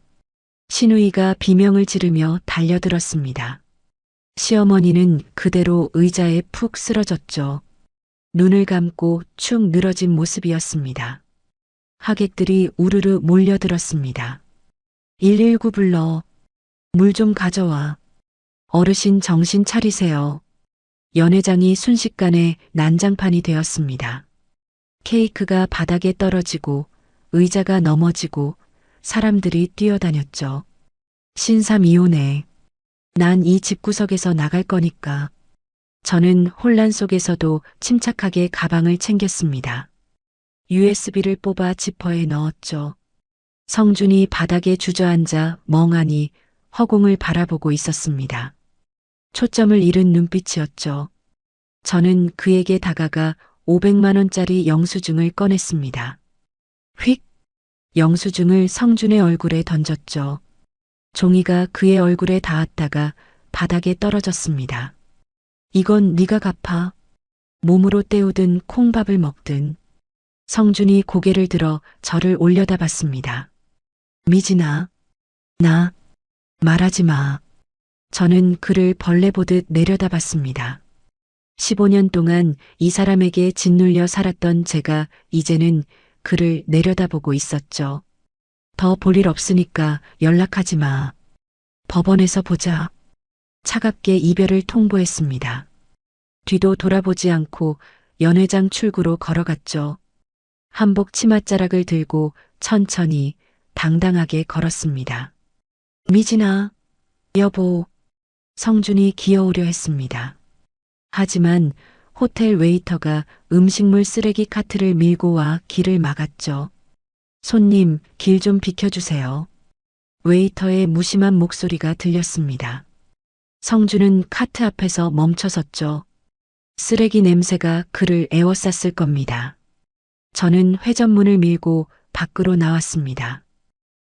신우이가 비명을 지르며 달려들었습니다. 시어머니는 그대로 의자에 푹 쓰러졌죠. 눈을 감고 축 늘어진 모습이었습니다. 하객들이 우르르 몰려들었습니다. 119 불러. 물 좀 가져와. 어르신 정신 차리세요. 연회장이 순식간에 난장판이 되었습니다. 케이크가 바닥에 떨어지고 의자가 넘어지고 사람들이 뛰어다녔죠. 신삼이혼해. 난 이 집구석에서 나갈 거니까. 저는 혼란 속에서도 침착하게 가방을 챙겼습니다. USB를 뽑아 지퍼에 넣었죠. 성준이 바닥에 주저앉아 멍하니 허공을 바라보고 있었습니다. 초점을 잃은 눈빛이었죠. 저는 그에게 다가가 500만 원짜리 영수증을 꺼냈습니다. 휙! 영수증을 성준의 얼굴에 던졌죠. 종이가 그의 얼굴에 닿았다가 바닥에 떨어졌습니다. 이건 네가 갚아. 몸으로 때우든 콩밥을 먹든. 성준이 고개를 들어 저를 올려다봤습니다. 미진아, 나 말하지 마. 저는 그를 벌레 보듯 내려다봤습니다. 15년 동안 이 사람에게 짓눌려 살았던 제가 이제는 그를 내려다보고 있었죠. 더 볼 일 없으니까 연락하지 마. 법원에서 보자. 차갑게 이별을 통보했습니다. 뒤도 돌아보지 않고 연회장 출구로 걸어갔죠. 한복 치맛자락을 들고 천천히 당당하게 걸었습니다. 미진아, 여보. 성준이 기어오려 했습니다. 하지만 호텔 웨이터가 음식물 쓰레기 카트를 밀고 와 길을 막았죠. 손님, 길 좀 비켜주세요. 웨이터의 무심한 목소리가 들렸습니다. 성준은 카트 앞에서 멈춰섰죠. 쓰레기 냄새가 그를 에워쌌을 겁니다. 저는 회전문을 밀고 밖으로 나왔습니다.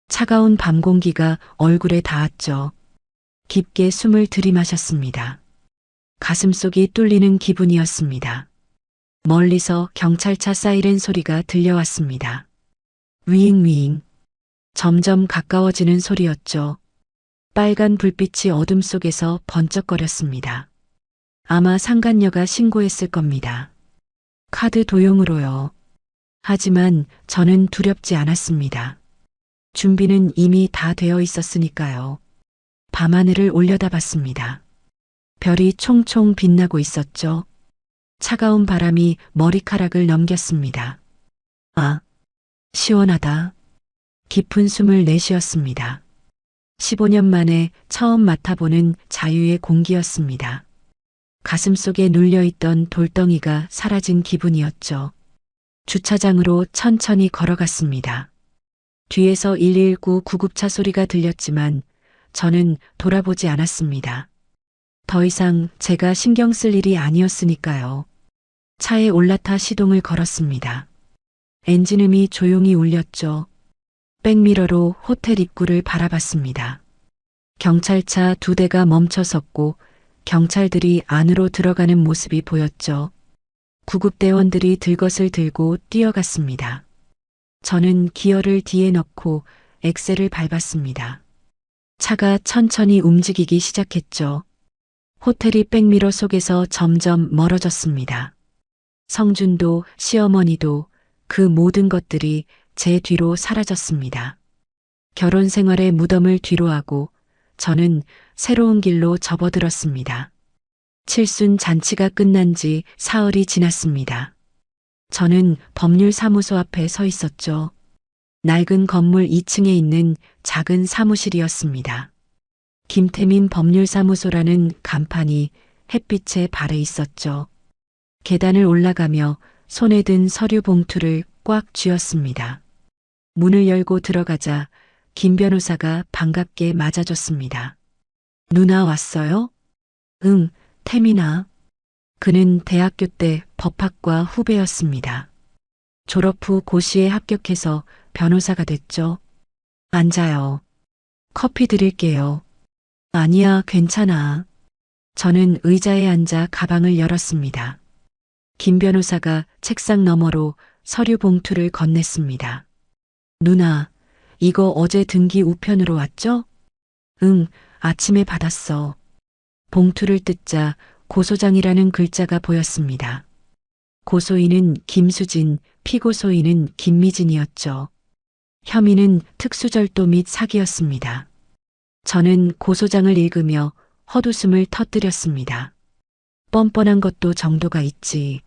차가운 밤 공기가 얼굴에 닿았죠. 깊게 숨을 들이마셨습니다. 가슴속이 뚫리는 기분이었습니다. 멀리서 경찰차 사이렌 소리가 들려왔습니다. 위잉위잉. 점점 가까워지는 소리였죠. 빨간 불빛이 어둠 속에서 번쩍거렸습니다. 아마 상간녀가 신고했을 겁니다. 카드 도용으로요. 하지만 저는 두렵지 않았습니다. 준비는 이미 다 되어 있었으니까요. 밤하늘을 올려다봤습니다. 별이 총총 빛나고 있었죠. 차가운 바람이 머리카락을 넘겼습니다. 아, 시원하다. 깊은 숨을 내쉬었습니다. 15년 만에 처음 맡아보는 자유의 공기였습니다. 가슴속에 눌려있던 돌덩이가 사라진 기분이었죠. 주차장으로 천천히 걸어갔습니다. 뒤에서 119 구급차 소리가 들렸지만 저는 돌아보지 않았습니다. 더 이상 제가 신경 쓸 일이 아니었으니까요. 차에 올라타 시동을 걸었습니다. 엔진음이 조용히 울렸죠. 백미러로 호텔 입구를 바라봤습니다. 경찰차 2대가 멈춰섰고 경찰들이 안으로 들어가는 모습이 보였죠. 구급대원들이 들것을 들고 뛰어갔습니다. 저는 기어를 뒤에 넣고 엑셀을 밟았습니다. 차가 천천히 움직이기 시작했죠. 호텔이 백미러 속에서 점점 멀어졌습니다. 성준도 시어머니도 그 모든 것들이 제 뒤로 사라졌습니다. 결혼 생활의 무덤을 뒤로하고 저는 새로운 길로 접어들었습니다. 칠순 잔치가 끝난 지 사흘이 지났습니다. 저는 법률사무소 앞에 서 있었죠. 낡은 건물 2층에 있는 작은 사무실이었습니다. 김태민 법률사무소라는 간판이 햇빛에 발해 있었죠. 계단을 올라가며 손에 든 서류 봉투를 꽉 쥐었습니다. 문을 열고 들어가자 김 변호사가 반갑게 맞아줬습니다. 누나 왔어요? 응, 태민아. 그는 대학교 때 법학과 후배였습니다. 졸업 후 고시에 합격해서 변호사가 됐죠. 앉아요. 커피 드릴게요. 아니야, 괜찮아. 저는 의자에 앉아 가방을 열었습니다. 김 변호사가 책상 너머로 서류 봉투를 건넸습니다. 누나, 이거 어제 등기 우편으로 왔죠? 응, 아침에 받았어. 봉투를 뜯자 고소장이라는 글자가 보였습니다. 고소인은 김수진, 피고소인은 김미진이었죠. 혐의는 특수절도 및 사기였습니다. 저는 고소장을 읽으며 헛웃음을 터뜨렸습니다. 뻔뻔한 것도 정도가 있지.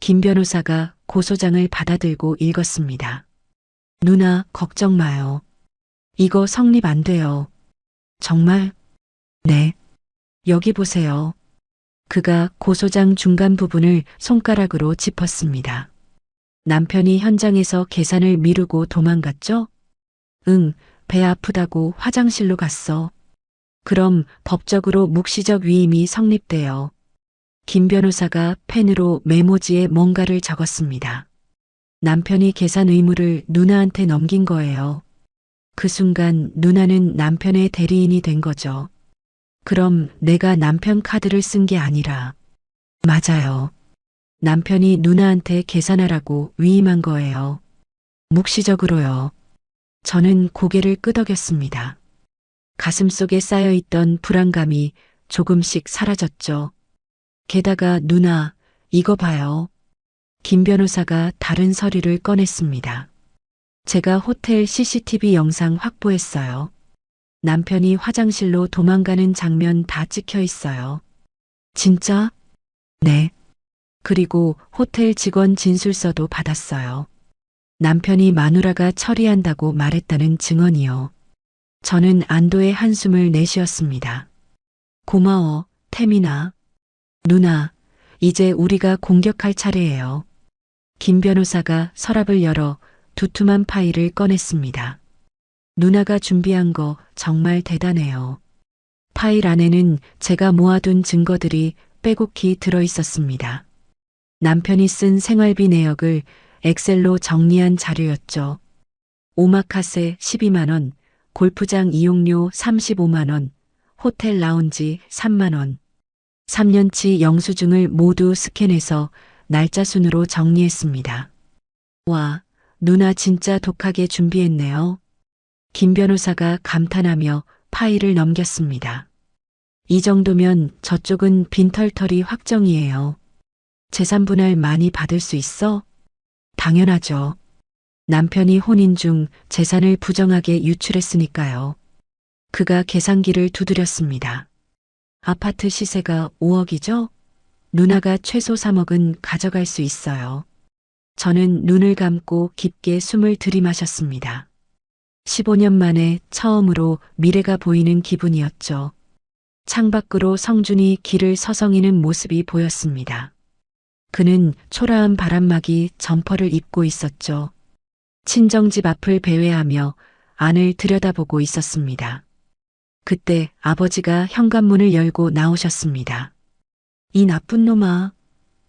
김 변호사가 고소장을 받아들고 읽었습니다. 누나, 걱정 마요. 이거 성립 안 돼요. 정말? 네. 여기 보세요. 그가 고소장 중간 부분을 손가락으로 짚었습니다. 남편이 현장에서 계산을 미루고 도망갔죠? 응, 배 아프다고 화장실로 갔어. 그럼 법적으로 묵시적 위임이 성립돼요. 김 변호사가 펜으로 메모지에 뭔가를 적었습니다. 남편이 계산 의무를 누나한테 넘긴 거예요. 그 순간 누나는 남편의 대리인이 된 거죠. 그럼 내가 남편 카드를 쓴 게 아니라. 맞아요. 남편이 누나한테 계산하라고 위임한 거예요. 묵시적으로요. 저는 고개를 끄덕였습니다. 가슴속에 쌓여있던 불안감이 조금씩 사라졌죠. 게다가 누나, 이거 봐요. 김 변호사가 다른 서류를 꺼냈습니다. 제가 호텔 CCTV 영상 확보했어요. 남편이 화장실로 도망가는 장면 다 찍혀 있어요. 진짜? 네. 그리고 호텔 직원 진술서도 받았어요. 남편이 마누라가 처리한다고 말했다는 증언이요. 저는 안도의 한숨을 내쉬었습니다. 고마워, 태민아. 누나, 이제 우리가 공격할 차례예요. 김 변호사가 서랍을 열어 두툼한 파일을 꺼냈습니다. 누나가 준비한 거 정말 대단해요. 파일 안에는 제가 모아둔 증거들이 빼곡히 들어 있었습니다. 남편이 쓴 생활비 내역을 엑셀로 정리한 자료였죠. 오마카세 12만 원, 골프장 이용료 35만 원, 호텔 라운지 3만 원. 3년치 영수증을 모두 스캔해서 날짜 순으로 정리했습니다. 와, 누나 진짜 독하게 준비했네요. 김 변호사가 감탄하며 파일을 넘겼습니다. 이 정도면 저쪽은 빈털터리 확정이에요. 재산 분할 많이 받을 수 있어? 당연하죠. 남편이 혼인 중 재산을 부정하게 유출했으니까요. 그가 계산기를 두드렸습니다. 아파트 시세가 5억이죠? 누나가 최소 3억은 가져갈 수 있어요. 저는 눈을 감고 깊게 숨을 들이마셨습니다. 15년 만에 처음으로 미래가 보이는 기분이었죠. 창밖으로 성준이 길을 서성이는 모습이 보였습니다. 그는 초라한 바람막이 점퍼를 입고 있었죠. 친정집 앞을 배회하며 안을 들여다보고 있었습니다. 그때 아버지가 현관문을 열고 나오셨습니다. 이 나쁜 놈아,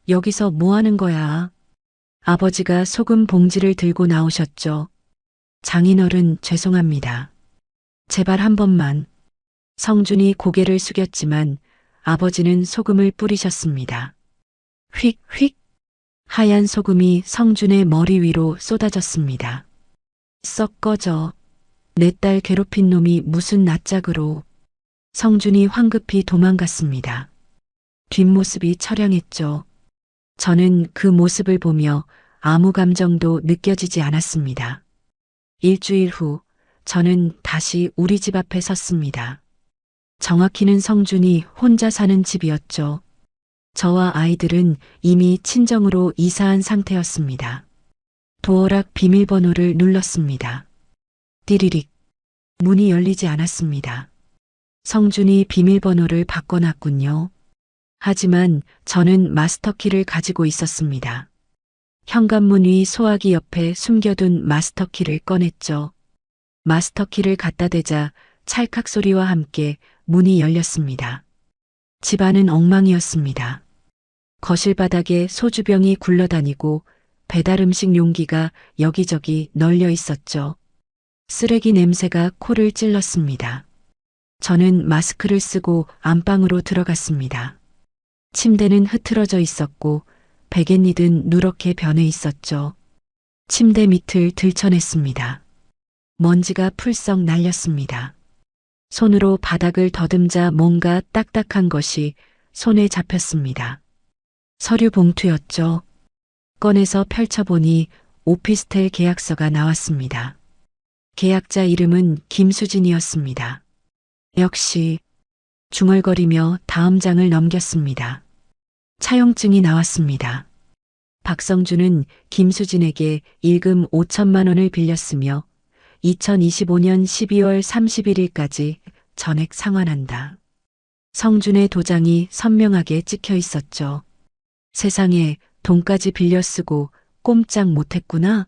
여기서 뭐 하는 거야? 아버지가 소금 봉지를 들고 나오셨죠. 장인어른 죄송합니다. 제발 한 번만. 성준이 고개를 숙였지만 아버지는 소금을 뿌리셨습니다. 휙휙 하얀 소금이 성준의 머리 위로 쏟아졌습니다. 썩 꺼져. 내 딸 괴롭힌 놈이 무슨 낯짝으로. 성준이 황급히 도망갔습니다. 뒷모습이 처량했죠. 저는 그 모습을 보며 아무 감정도 느껴지지 않았습니다. 일주일 후 저는 다시 우리 집 앞에 섰습니다. 정확히는 성준이 혼자 사는 집이었죠. 저와 아이들은 이미 친정으로 이사한 상태였습니다. 도어락 비밀번호를 눌렀습니다. 띠리릭. 문이 열리지 않았습니다. 성준이 비밀번호를 바꿔놨군요. 하지만 저는 마스터키를 가지고 있었습니다. 현관문 위 소화기 옆에 숨겨둔 마스터키를 꺼냈죠. 마스터키를 갖다 대자 찰칵 소리와 함께 문이 열렸습니다. 집안은 엉망이었습니다. 거실 바닥에 소주병이 굴러다니고 배달 음식 용기가 여기저기 널려 있었죠. 쓰레기 냄새가 코를 찔렀습니다. 저는 마스크를 쓰고 안방으로 들어갔습니다. 침대는 흐트러져 있었고 베갯잎은 누렇게 변해 있었죠. 침대 밑을 들춰냈습니다. 먼지가 풀썩 날렸습니다. 손으로 바닥을 더듬자 뭔가 딱딱한 것이 손에 잡혔습니다. 서류 봉투였죠. 꺼내서 펼쳐보니 오피스텔 계약서가 나왔습니다. 계약자 이름은 김수진이었습니다. 역시 중얼거리며 다음 장을 넘겼습니다. 차용증이 나왔습니다. 박성준은 김수진에게 일금 5천만 원을 빌렸으며 2025년 12월 31일까지 전액 상환한다. 성준의 도장이 선명하게 찍혀 있었죠. 세상에 돈까지 빌려 쓰고 꼼짝 못했구나.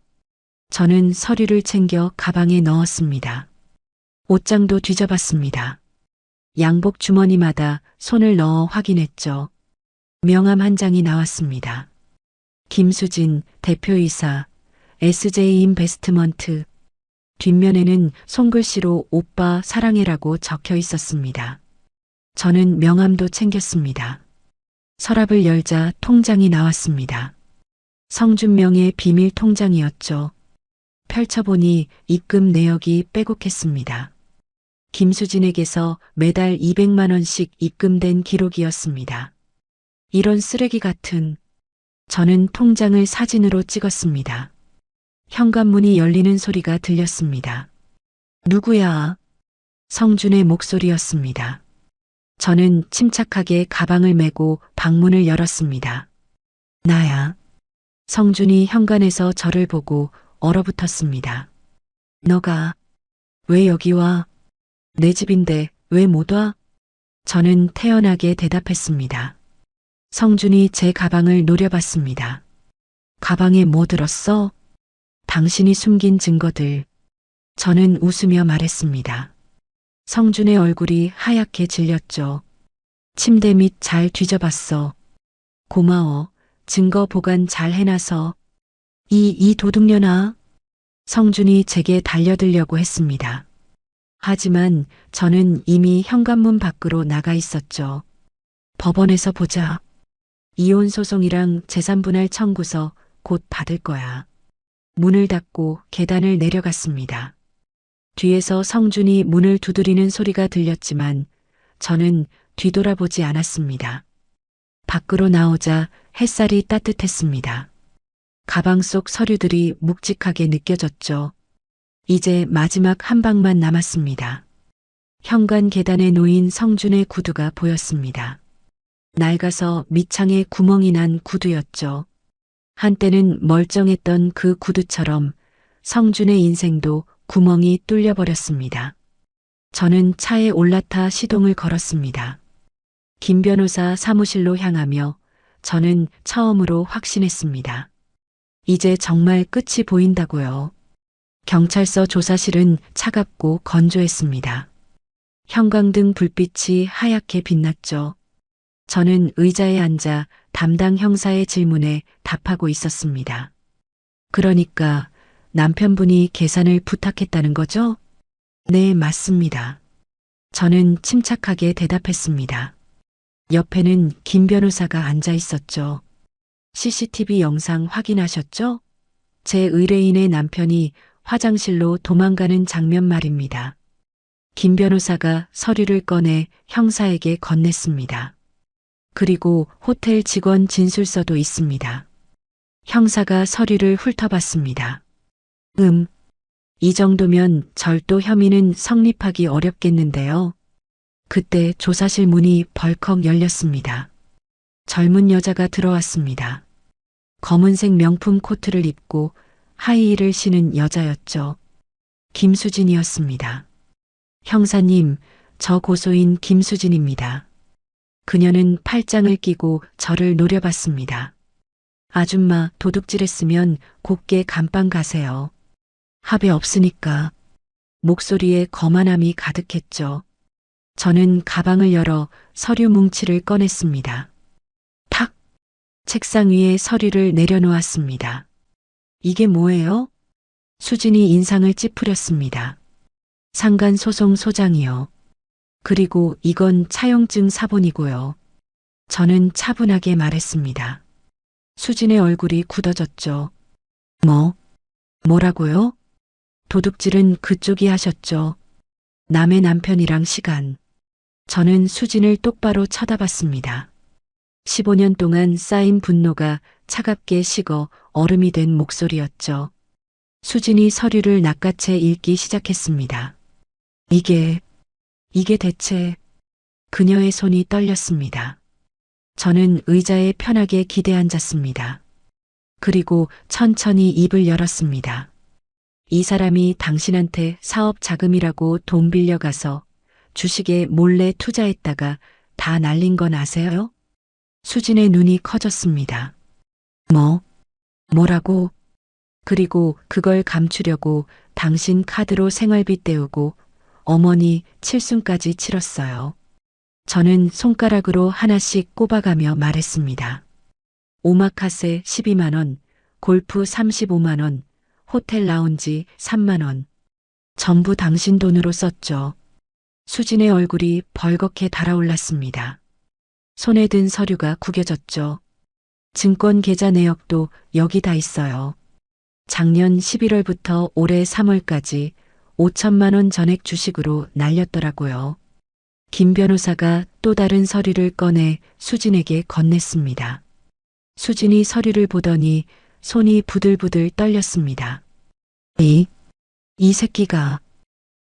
저는 서류를 챙겨 가방에 넣었습니다. 옷장도 뒤져봤습니다. 양복 주머니마다 손을 넣어 확인했죠. 명함 한 장이 나왔습니다. 김수진 대표이사 SJ 인베스트먼트. 뒷면에는 손글씨로 오빠 사랑해라고 적혀 있었습니다. 저는 명함도 챙겼습니다. 서랍을 열자 통장이 나왔습니다. 성준명의 비밀 통장이었죠. 펼쳐보니 입금 내역이 빼곡했습니다. 김수진에게서 매달 200만 원씩 입금된 기록이었습니다. 이런 쓰레기 같은. 저는 통장을 사진으로 찍었습니다. 현관문이 열리는 소리가 들렸습니다. 누구야? 성준의 목소리였습니다. 저는 침착하게 가방을 메고 방문을 열었습니다. 나야. 성준이 현관에서 저를 보고 얼어붙었습니다. 너가 왜 여기 와? 내 집인데 왜 못 와? 저는 태연하게 대답했습니다. 성준이 제 가방을 노려봤습니다. 가방에 뭐 들었어? 당신이 숨긴 증거들. 저는 웃으며 말했습니다. 성준의 얼굴이 하얗게 질렸죠. 침대 밑 잘 뒤져봤어. 고마워. 증거 보관 잘 해놔서. 이 도둑년아. 성준이 제게 달려들려고 했습니다. 하지만 저는 이미 현관문 밖으로 나가 있었죠. 법원에서 보자. 이혼 소송이랑 재산분할 청구서 곧 받을 거야. 문을 닫고 계단을 내려갔습니다. 뒤에서 성준이 문을 두드리는 소리가 들렸지만 저는 뒤돌아보지 않았습니다. 밖으로 나오자 햇살이 따뜻했습니다. 가방 속 서류들이 묵직하게 느껴졌죠. 이제 마지막 한 방만 남았습니다. 현관 계단에 놓인 성준의 구두가 보였습니다. 낡아서 밑창에 구멍이 난 구두였죠. 한때는 멀쩡했던 그 구두처럼 성준의 인생도 구멍이 뚫려버렸습니다. 저는 차에 올라타 시동을 걸었습니다. 김 변호사 사무실로 향하며 저는 처음으로 확신했습니다. 이제 정말 끝이 보인다고요. 경찰서 조사실은 차갑고 건조했습니다. 형광등 불빛이 하얗게 빛났죠. 저는 의자에 앉아 담당 형사의 질문에 답하고 있었습니다. 그러니까 남편분이 계산을 부탁했다는 거죠? 네, 맞습니다. 저는 침착하게 대답했습니다. 옆에는 김 변호사가 앉아 있었죠. CCTV 영상 확인하셨죠? 제 의뢰인의 남편이 화장실로 도망가는 장면 말입니다. 김 변호사가 서류를 꺼내 형사에게 건넸습니다. 그리고 호텔 직원 진술서도 있습니다. 형사가 서류를 훑어봤습니다. 이 정도면 절도 혐의는 성립하기 어렵겠는데요. 그때 조사실 문이 벌컥 열렸습니다. 젊은 여자가 들어왔습니다. 검은색 명품 코트를 입고 하이힐을 신은 여자였죠. 김수진이었습니다. 형사님, 저 고소인 김수진입니다. 그녀는 팔짱을 끼고 저를 노려봤습니다. 아줌마, 도둑질했으면 곱게 감방 가세요. 합의 없으니까. 목소리에 거만함이 가득했죠. 저는 가방을 열어 서류 뭉치를 꺼냈습니다. 탁! 책상 위에 서류를 내려놓았습니다. 이게 뭐예요? 수진이 인상을 찌푸렸습니다. 상간소송소장이요. 그리고 이건 차용증 사본이고요. 저는 차분하게 말했습니다. 수진의 얼굴이 굳어졌죠. 뭐라고요? 도둑질은 그쪽이 하셨죠. 남의 남편이랑 시간. 저는 수진을 똑바로 쳐다봤습니다. 15년 동안 쌓인 분노가 차갑게 식어 얼음이 된 목소리였죠. 수진이 서류를 낚아채 읽기 시작했습니다. 이게 대체... 그녀의 손이 떨렸습니다. 저는 의자에 편하게 기대 앉았습니다. 그리고 천천히 입을 열었습니다. 이 사람이 당신한테 사업 자금이라고 돈 빌려가서 주식에 몰래 투자했다가 다 날린 건 아세요? 수진의 눈이 커졌습니다. 뭐라고? 그리고 그걸 감추려고 당신 카드로 생활비 때우고 어머니 칠순까지 치렀어요. 저는 손가락으로 하나씩 꼽아가며 말했습니다. 오마카세 12만 원, 골프 35만 원, 호텔 라운지 3만 원. 전부 당신 돈으로 썼죠. 수진의 얼굴이 벌겋게 달아올랐습니다. 손에 든 서류가 구겨졌죠. 증권 계좌 내역도 여기 다 있어요. 작년 11월부터 올해 3월까지 5천만 원 전액 주식으로 날렸더라고요. 김 변호사가 또 다른 서류를 꺼내 수진에게 건넸습니다. 수진이 서류를 보더니 손이 부들부들 떨렸습니다. 이 새끼가...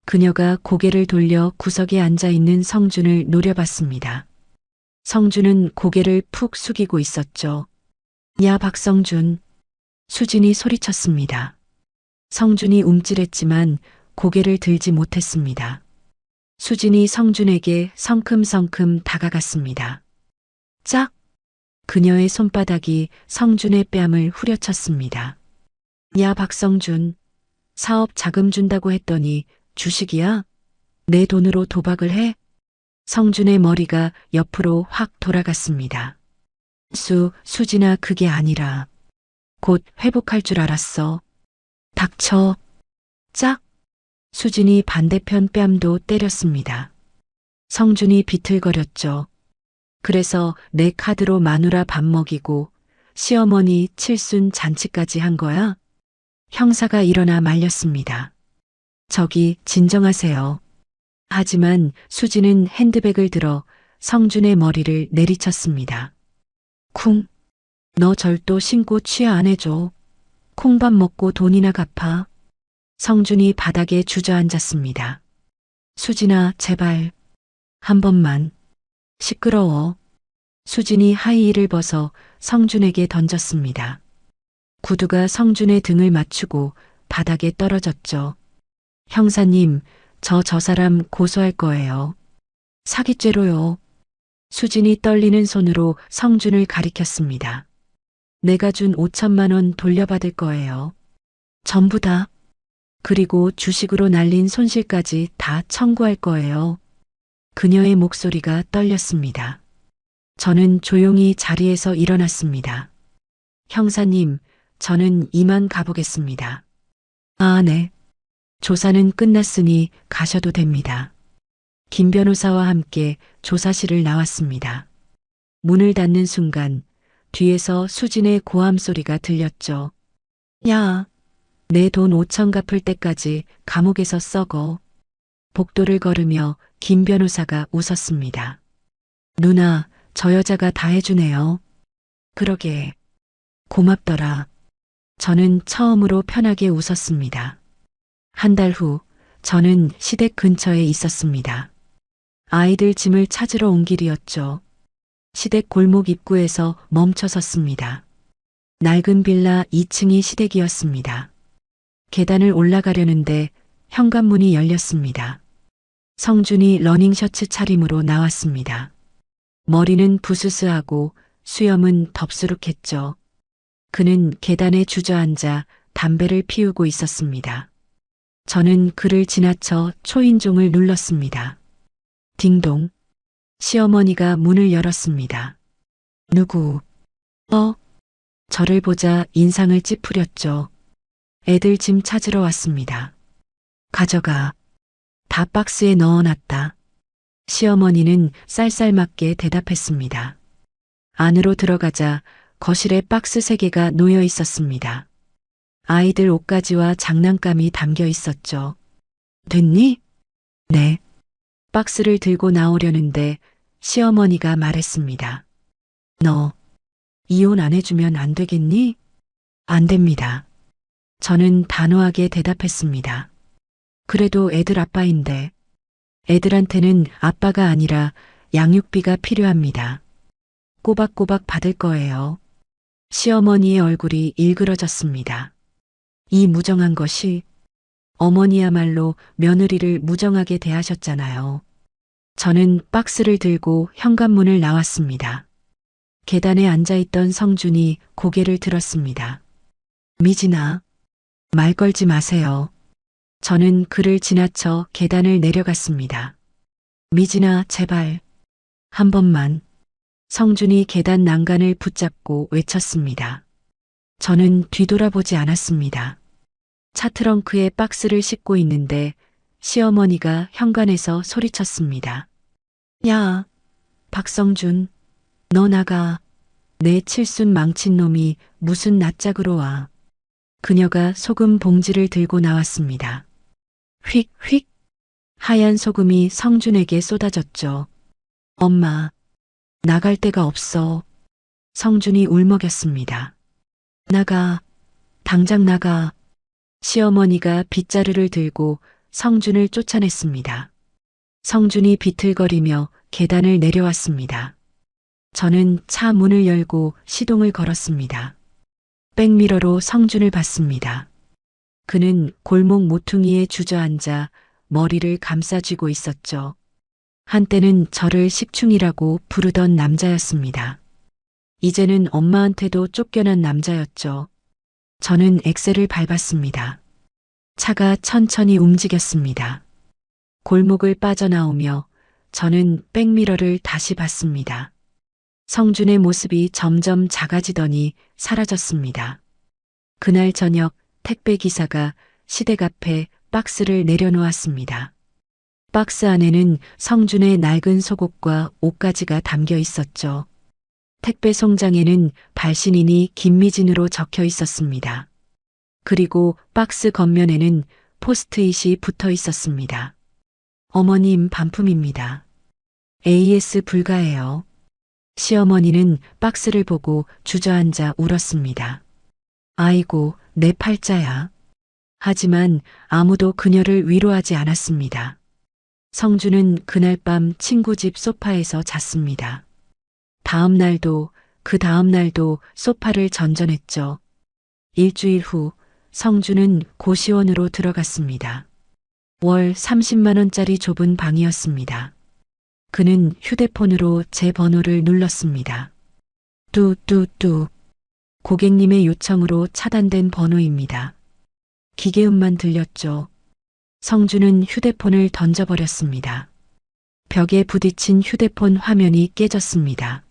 그녀가 고개를 돌려 구석에 앉아 있는 성준을 노려봤습니다. 성준은 고개를 푹 숙이고 있었죠. 야, 박성준. 수진이 소리쳤습니다. 성준이 움찔했지만 고개를 들지 못했습니다. 수진이 성준에게 성큼성큼 다가갔습니다. 짝! 그녀의 손바닥이 성준의 뺨을 후려쳤습니다. 야, 박성준. 사업 자금 준다고 했더니 주식이야? 내 돈으로 도박을 해? 성준의 머리가 옆으로 확 돌아갔습니다. 수진아, 그게 아니라 곧 회복할 줄 알았어. 닥쳐. 짝! 수진이 반대편 뺨도 때렸습니다. 성준이 비틀거렸죠. 그래서 내 카드로 마누라 밥 먹이고 시어머니 칠순 잔치까지 한 거야? 형사가 일어나 말렸습니다. 저기 진정하세요. 하지만 수진은 핸드백을 들어 성준의 머리를 내리쳤습니다. 쿵. 너 절도 신고 취하 안 해줘. 콩밥 먹고 돈이나 갚아. 성준이 바닥에 주저앉았습니다. 수진아, 제발. 한 번만. 시끄러워. 수진이 하이힐을 벗어 성준에게 던졌습니다. 구두가 성준의 등을 맞추고 바닥에 떨어졌죠. 형사님, 저 사람 고소할 거예요. 사기죄로요. 수진이 떨리는 손으로 성준을 가리켰습니다. 내가 준 5천만 원 돌려받을 거예요. 전부 다. 그리고 주식으로 날린 손실까지 다 청구할 거예요. 그녀의 목소리가 떨렸습니다. 저는 조용히 자리에서 일어났습니다. 형사님, 저는 이만 가보겠습니다. 아, 네. 조사는 끝났으니 가셔도 됩니다. 김 변호사와 함께 조사실을 나왔습니다. 문을 닫는 순간 뒤에서 수진의 고함 소리가 들렸죠. 야, 내 돈 5천 갚을 때까지 감옥에서 썩어. 복도를 걸으며 김 변호사가 웃었습니다. 누나, 저 여자가 다 해주네요. 그러게. 고맙더라. 저는 처음으로 편하게 웃었습니다. 한 달 후, 저는 시댁 근처에 있었습니다. 아이들 짐을 찾으러 온 길이었죠. 시댁 골목 입구에서 멈춰 섰습니다. 낡은 빌라 2층이 시댁이었습니다. 계단을 올라가려는데 현관문이 열렸습니다. 성준이 러닝셔츠 차림으로 나왔습니다. 머리는 부스스하고 수염은 덥수룩했죠. 그는 계단에 주저앉아 담배를 피우고 있었습니다. 저는 그를 지나쳐 초인종을 눌렀습니다. 딩동. 시어머니가 문을 열었습니다. 누구? 저를 보자 인상을 찌푸렸죠. 애들 짐 찾으러 왔습니다. 가져가. 다 박스에 넣어놨다. 시어머니는 쌀쌀맞게 대답했습니다. 안으로 들어가자 거실에 박스 3개가 놓여 있었습니다. 아이들 옷가지와 장난감이 담겨 있었죠. 됐니? 네. 박스를 들고 나오려는데 시어머니가 말했습니다. 너 이혼 안 해주면 안 되겠니? 안 됩니다. 저는 단호하게 대답했습니다. 그래도 애들 아빠인데. 애들한테는 아빠가 아니라 양육비가 필요합니다. 꼬박꼬박 받을 거예요. 시어머니의 얼굴이 일그러졌습니다. 이 무정한 것이 어머니야말로 며느리를 무정하게 대하셨잖아요. 저는 박스를 들고 현관문을 나왔습니다. 계단에 앉아있던 성준이 고개를 들었습니다. 미진아, 말 걸지 마세요. 저는 그를 지나쳐 계단을 내려갔습니다. 미진아, 제발. 한 번만. 성준이 계단 난간을 붙잡고 외쳤습니다. 저는 뒤돌아보지 않았습니다. 차 트렁크에 박스를 싣고 있는데 시어머니가 현관에서 소리쳤습니다. 야, 박성준, 너 나가. 내 칠순 망친 놈이 무슨 낯짝으로 와. 그녀가 소금 봉지를 들고 나왔습니다. 휙휙. 하얀 소금이 성준에게 쏟아졌죠. 엄마, 나갈 데가 없어. 성준이 울먹였습니다. 나가, 당장 나가. 시어머니가 빗자루를 들고 성준을 쫓아냈습니다. 성준이 비틀거리며 계단을 내려왔습니다. 저는 차 문을 열고 시동을 걸었습니다. 백미러로 성준을 봤습니다. 그는 골목 모퉁이에 주저앉아 머리를 감싸쥐고 있었죠. 한때는 저를 식충이라고 부르던 남자였습니다. 이제는 엄마한테도 쫓겨난 남자였죠. 저는 엑셀을 밟았습니다. 차가 천천히 움직였습니다. 골목을 빠져나오며 저는 백미러를 다시 봤습니다. 성준의 모습이 점점 작아지더니 사라졌습니다. 그날 저녁 택배 기사가 시댁 앞에 박스를 내려놓았습니다. 박스 안에는 성준의 낡은 속옷과 옷가지가 담겨 있었죠. 택배 송장에는 발신인이 김미진으로 적혀 있었습니다. 그리고 박스 겉면에는 포스트잇이 붙어 있었습니다. 어머님 반품입니다. AS 불가해요. 시어머니는 박스를 보고 주저앉아 울었습니다. 아이고, 내 팔자야. 하지만 아무도 그녀를 위로하지 않았습니다. 성준은 그날 밤 친구 집 소파에서 잤습니다. 다음 날도 그 다음 날도 소파를 전전했죠. 일주일 후 성준은 고시원으로 들어갔습니다. 월 30만 원짜리 좁은 방이었습니다. 그는 휴대폰으로 제 번호를 눌렀습니다. 뚜뚜뚜. 고객님의 요청으로 차단된 번호입니다. 기계음만 들렸죠. 성주는 휴대폰을 던져버렸습니다. 벽에 부딪힌 휴대폰 화면이 깨졌습니다.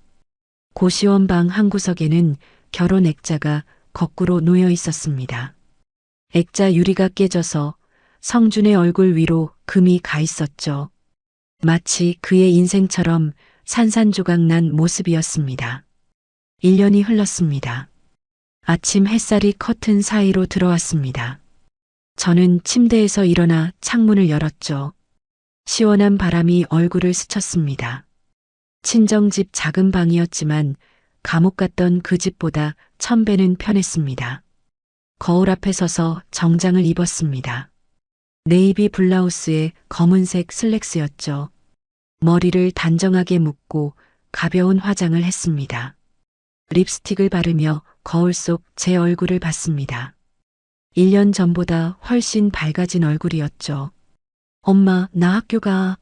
고시원 방 한 구석에는 결혼 액자가 거꾸로 놓여 있었습니다. 액자 유리가 깨져서 성준의 얼굴 위로 금이 가 있었죠. 마치 그의 인생처럼 산산조각난 모습이었습니다. 1년이 흘렀습니다. 아침 햇살이 커튼 사이로 들어왔습니다. 저는 침대에서 일어나 창문을 열었죠. 시원한 바람이 얼굴을 스쳤습니다. 친정집 작은 방이었지만 감옥 같던 그 집보다 1000배는 편했습니다. 거울 앞에 서서 정장을 입었습니다. 네이비 블라우스에 검은색 슬랙스였죠. 머리를 단정하게 묶고 가벼운 화장을 했습니다. 립스틱을 바르며 거울 속 제 얼굴을 봤습니다. 1년 전보다 훨씬 밝아진 얼굴이었죠. 엄마, 나 학교 가.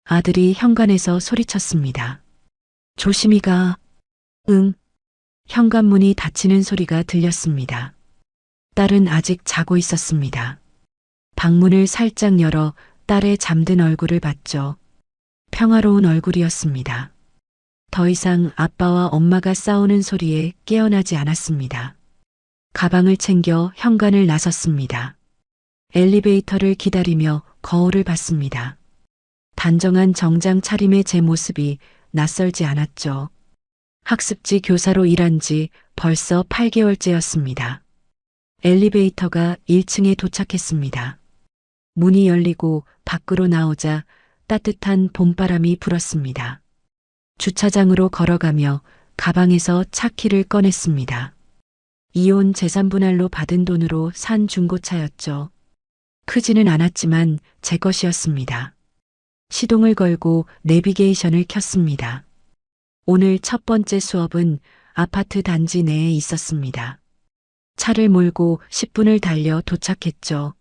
아들이 현관에서 소리쳤습니다. 조심히 가. 응. 현관문이 닫히는 소리가 들렸습니다. 딸은 아직 자고 있었습니다. 방문을 살짝 열어 딸의 잠든 얼굴을 봤죠. 평화로운 얼굴이었습니다. 더 이상 아빠와 엄마가 싸우는 소리에 깨어나지 않았습니다. 가방을 챙겨 현관을 나섰습니다. 엘리베이터를 기다리며 거울을 봤습니다. 단정한 정장 차림의 제 모습이 낯설지 않았죠. 학습지 교사로 일한 지 벌써 8개월째였습니다. 엘리베이터가 1층에 도착했습니다. 문이 열리고 밖으로 나오자 따뜻한 봄바람이 불었습니다. 주차장으로 걸어가며 가방에서 차키를 꺼냈습니다. 이혼 재산분할로 받은 돈으로 산 중고차였죠. 크지는 않았지만 제 것이었습니다. 시동을 걸고 내비게이션을 켰습니다. 오늘 첫 번째 수업은 아파트 단지 내에 있었습니다. 차를 몰고 10분을 달려 도착했죠.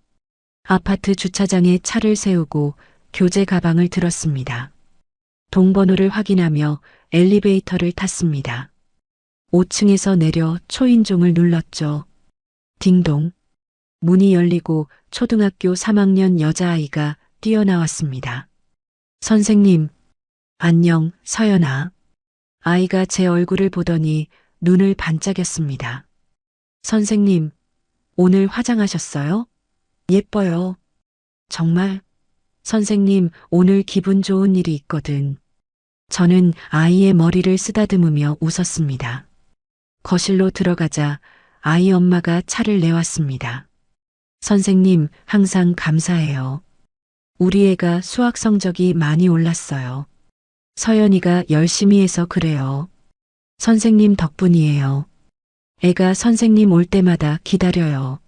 아파트 주차장에 차를 세우고 교재 가방을 들었습니다. 동번호를 확인하며 엘리베이터를 탔습니다. 5층에서 내려 초인종을 눌렀죠. 딩동. 문이 열리고 초등학교 3학년 여자아이가 뛰어나왔습니다. 선생님. 안녕, 서연아. 아이가 제 얼굴을 보더니 눈을 반짝였습니다. 선생님, 오늘 화장하셨어요? 예뻐요. 정말? 선생님, 오늘 기분 좋은 일이 있거든. 저는 아이의 머리를 쓰다듬으며 웃었습니다. 거실로 들어가자 아이 엄마가 차를 내왔습니다. 선생님, 항상 감사해요. 우리 애가 수학 성적이 많이 올랐어요. 서연이가 열심히 해서 그래요. 선생님 덕분이에요. 애가 선생님 올 때마다 기다려요.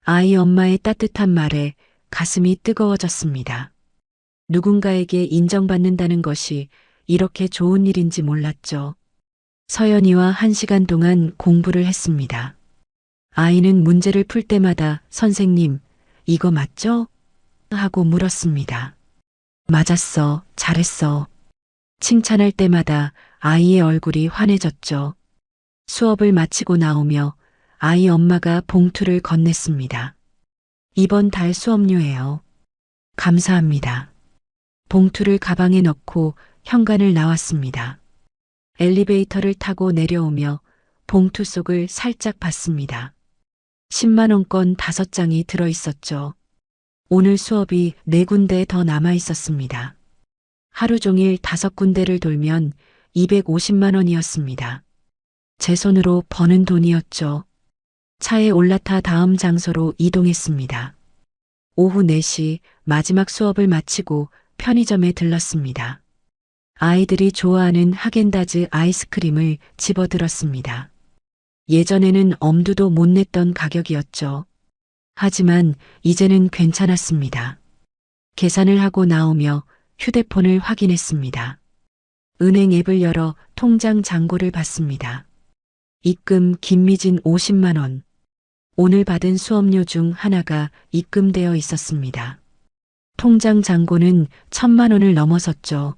아이 엄마의 따뜻한 말에 가슴이 뜨거워졌습니다. 누군가에게 인정받는다는 것이 이렇게 좋은 일인지 몰랐죠. 서연이와 1시간 동안 공부를 했습니다. 아이는 문제를 풀 때마다 선생님, 이거 맞죠? 하고 물었습니다. 맞았어, 잘했어. 칭찬할 때마다 아이의 얼굴이 환해졌죠. 수업을 마치고 나오며 아이 엄마가 봉투를 건넸습니다. 이번 달 수업료예요. 감사합니다. 봉투를 가방에 넣고 현관을 나왔습니다. 엘리베이터를 타고 내려오며 봉투 속을 살짝 봤습니다. 10만 원권 5장이 들어 있었죠. 오늘 수업이 4군데 더 남아 있었습니다. 하루 종일 5군데를 돌면 250만 원이었습니다. 제 손으로 버는 돈이었죠. 차에 올라타 다음 장소로 이동했습니다. 오후 4시 마지막 수업을 마치고 편의점에 들렀습니다. 아이들이 좋아하는 하겐다즈 아이스크림을 집어들었습니다. 예전에는 엄두도 못 냈던 가격이었죠. 하지만 이제는 괜찮았습니다. 계산을 하고 나오며 휴대폰을 확인했습니다. 은행 앱을 열어 통장 잔고를 봤습니다. 입금 김미진 50만 원. 오늘 받은 수업료 중 하나가 입금되어 있었습니다. 통장 잔고는 1,000만 원을 넘어섰죠.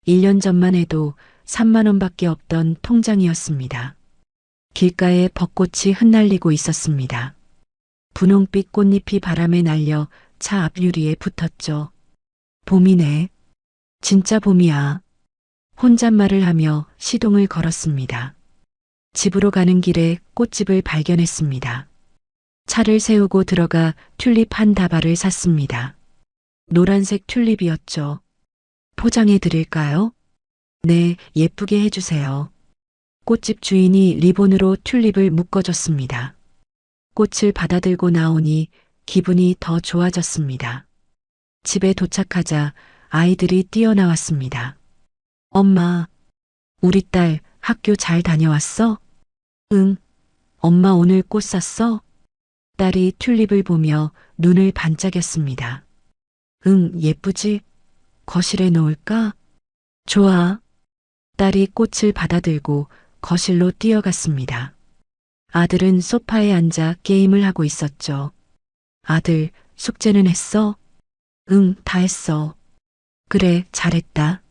1년 전만 해도 3만 원밖에 없던 통장이었습니다. 길가에 벚꽃이 흩날리고 있었습니다. 분홍빛 꽃잎이 바람에 날려 차 앞유리에 붙었죠. 봄이네. 진짜 봄이야. 혼잣말을 하며 시동을 걸었습니다. 집으로 가는 길에 꽃집을 발견했습니다. 차를 세우고 들어가 튤립 한 다발을 샀습니다. 노란색 튤립이었죠. 포장해 드릴까요? 네, 예쁘게 해주세요. 꽃집 주인이 리본으로 튤립을 묶어줬습니다. 꽃을 받아들고 나오니 기분이 더 좋아졌습니다. 집에 도착하자 아이들이 뛰어나왔습니다. 엄마, 우리 딸 학교 잘 다녀왔어? 응. 엄마 오늘 꽃 샀어? 딸이 튤립을 보며 눈을 반짝였습니다. 응, 예쁘지? 거실에 놓을까? 좋아. 딸이 꽃을 받아들고 거실로 뛰어갔습니다. 아들은 소파에 앉아 게임을 하고 있었죠. 아들, 숙제는 했어? 응, 다 했어. 그래, 잘했다.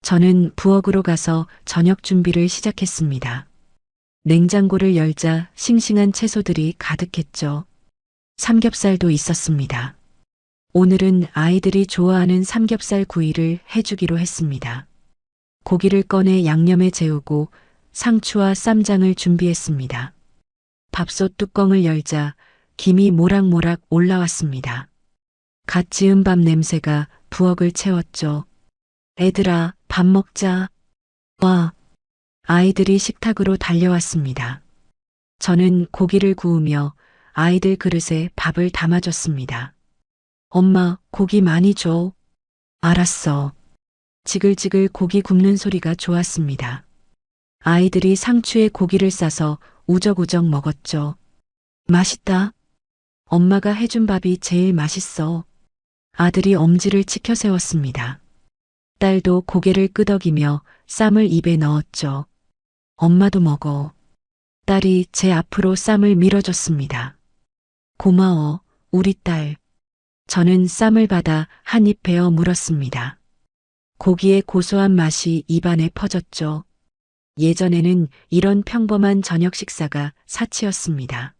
저는 부엌으로 가서 저녁 준비를 시작했습니다. 냉장고를 열자 싱싱한 채소들이 가득했죠. 삼겹살도 있었습니다. 오늘은 아이들이 좋아하는 삼겹살 구이를 해주기로 했습니다. 고기를 꺼내 양념에 재우고 상추와 쌈장을 준비했습니다. 밥솥 뚜껑을 열자 김이 모락모락 올라왔습니다. 갓 지은 밥 냄새가 부엌을 채웠죠. 애들아, 밥 먹자. 와. 아이들이 식탁으로 달려왔습니다. 저는 고기를 구우며 아이들 그릇에 밥을 담아줬습니다. 엄마, 고기 많이 줘. 알았어. 지글지글 고기 굽는 소리가 좋았습니다. 아이들이 상추에 고기를 싸서 우적우적 먹었죠. 맛있다. 엄마가 해준 밥이 제일 맛있어. 아들이 엄지를 치켜 세웠습니다. 딸도 고개를 끄덕이며 쌈을 입에 넣었죠. 엄마도 먹어. 딸이 제 앞으로 쌈을 밀어줬습니다. 고마워, 우리 딸. 저는 쌈을 받아 한 입 베어 물었습니다. 고기의 고소한 맛이 입안에 퍼졌죠. 예전에는 이런 평범한 저녁 식사가 사치였습니다.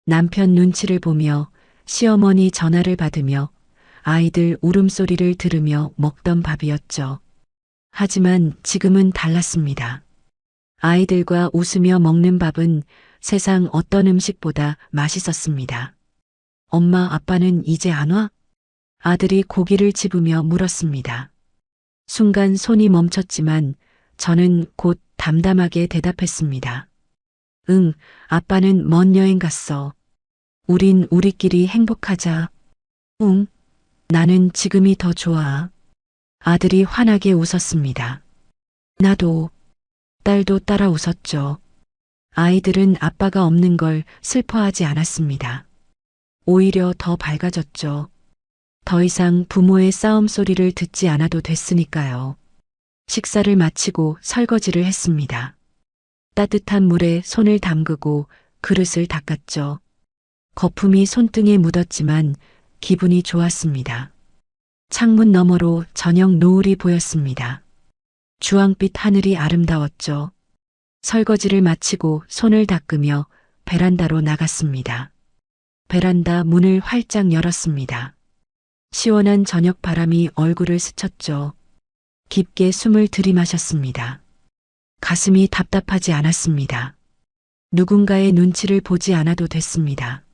남편 눈치를 보며 시어머니 전화를 받으며 아이들 울음소리를 들으며 먹던 밥이었죠. 하지만 지금은 달랐습니다. 아이들과 웃으며 먹는 밥은 세상 어떤 음식보다 맛있었습니다. 엄마, 아빠는 이제 안 와? 아들이 고기를 집으며 물었습니다. 순간 손이 멈췄지만 저는 곧 담담하게 대답했습니다. 응, 아빠는 먼 여행 갔어. 우린 우리끼리 행복하자. 응, 나는 지금이 더 좋아. 아들이 환하게 웃었습니다. 나도. 딸도 따라 웃었죠. 아이들은 아빠가 없는 걸 슬퍼하지 않았습니다. 오히려 더 밝아졌죠. 더 이상 부모의 싸움 소리를 듣지 않아도 됐으니까요. 식사를 마치고 설거지를 했습니다. 따뜻한 물에 손을 담그고 그릇을 닦았죠. 거품이 손등에 묻었지만 기분이 좋았습니다. 창문 너머로 저녁 노을이 보였습니다. 주황빛 하늘이 아름다웠죠. 설거지를 마치고 손을 닦으며 베란다로 나갔습니다. 베란다 문을 활짝 열었습니다. 시원한 저녁 바람이 얼굴을 스쳤죠. 깊게 숨을 들이마셨습니다. 가슴이 답답하지 않았습니다. 누군가의 눈치를 보지 않아도 됐습니다.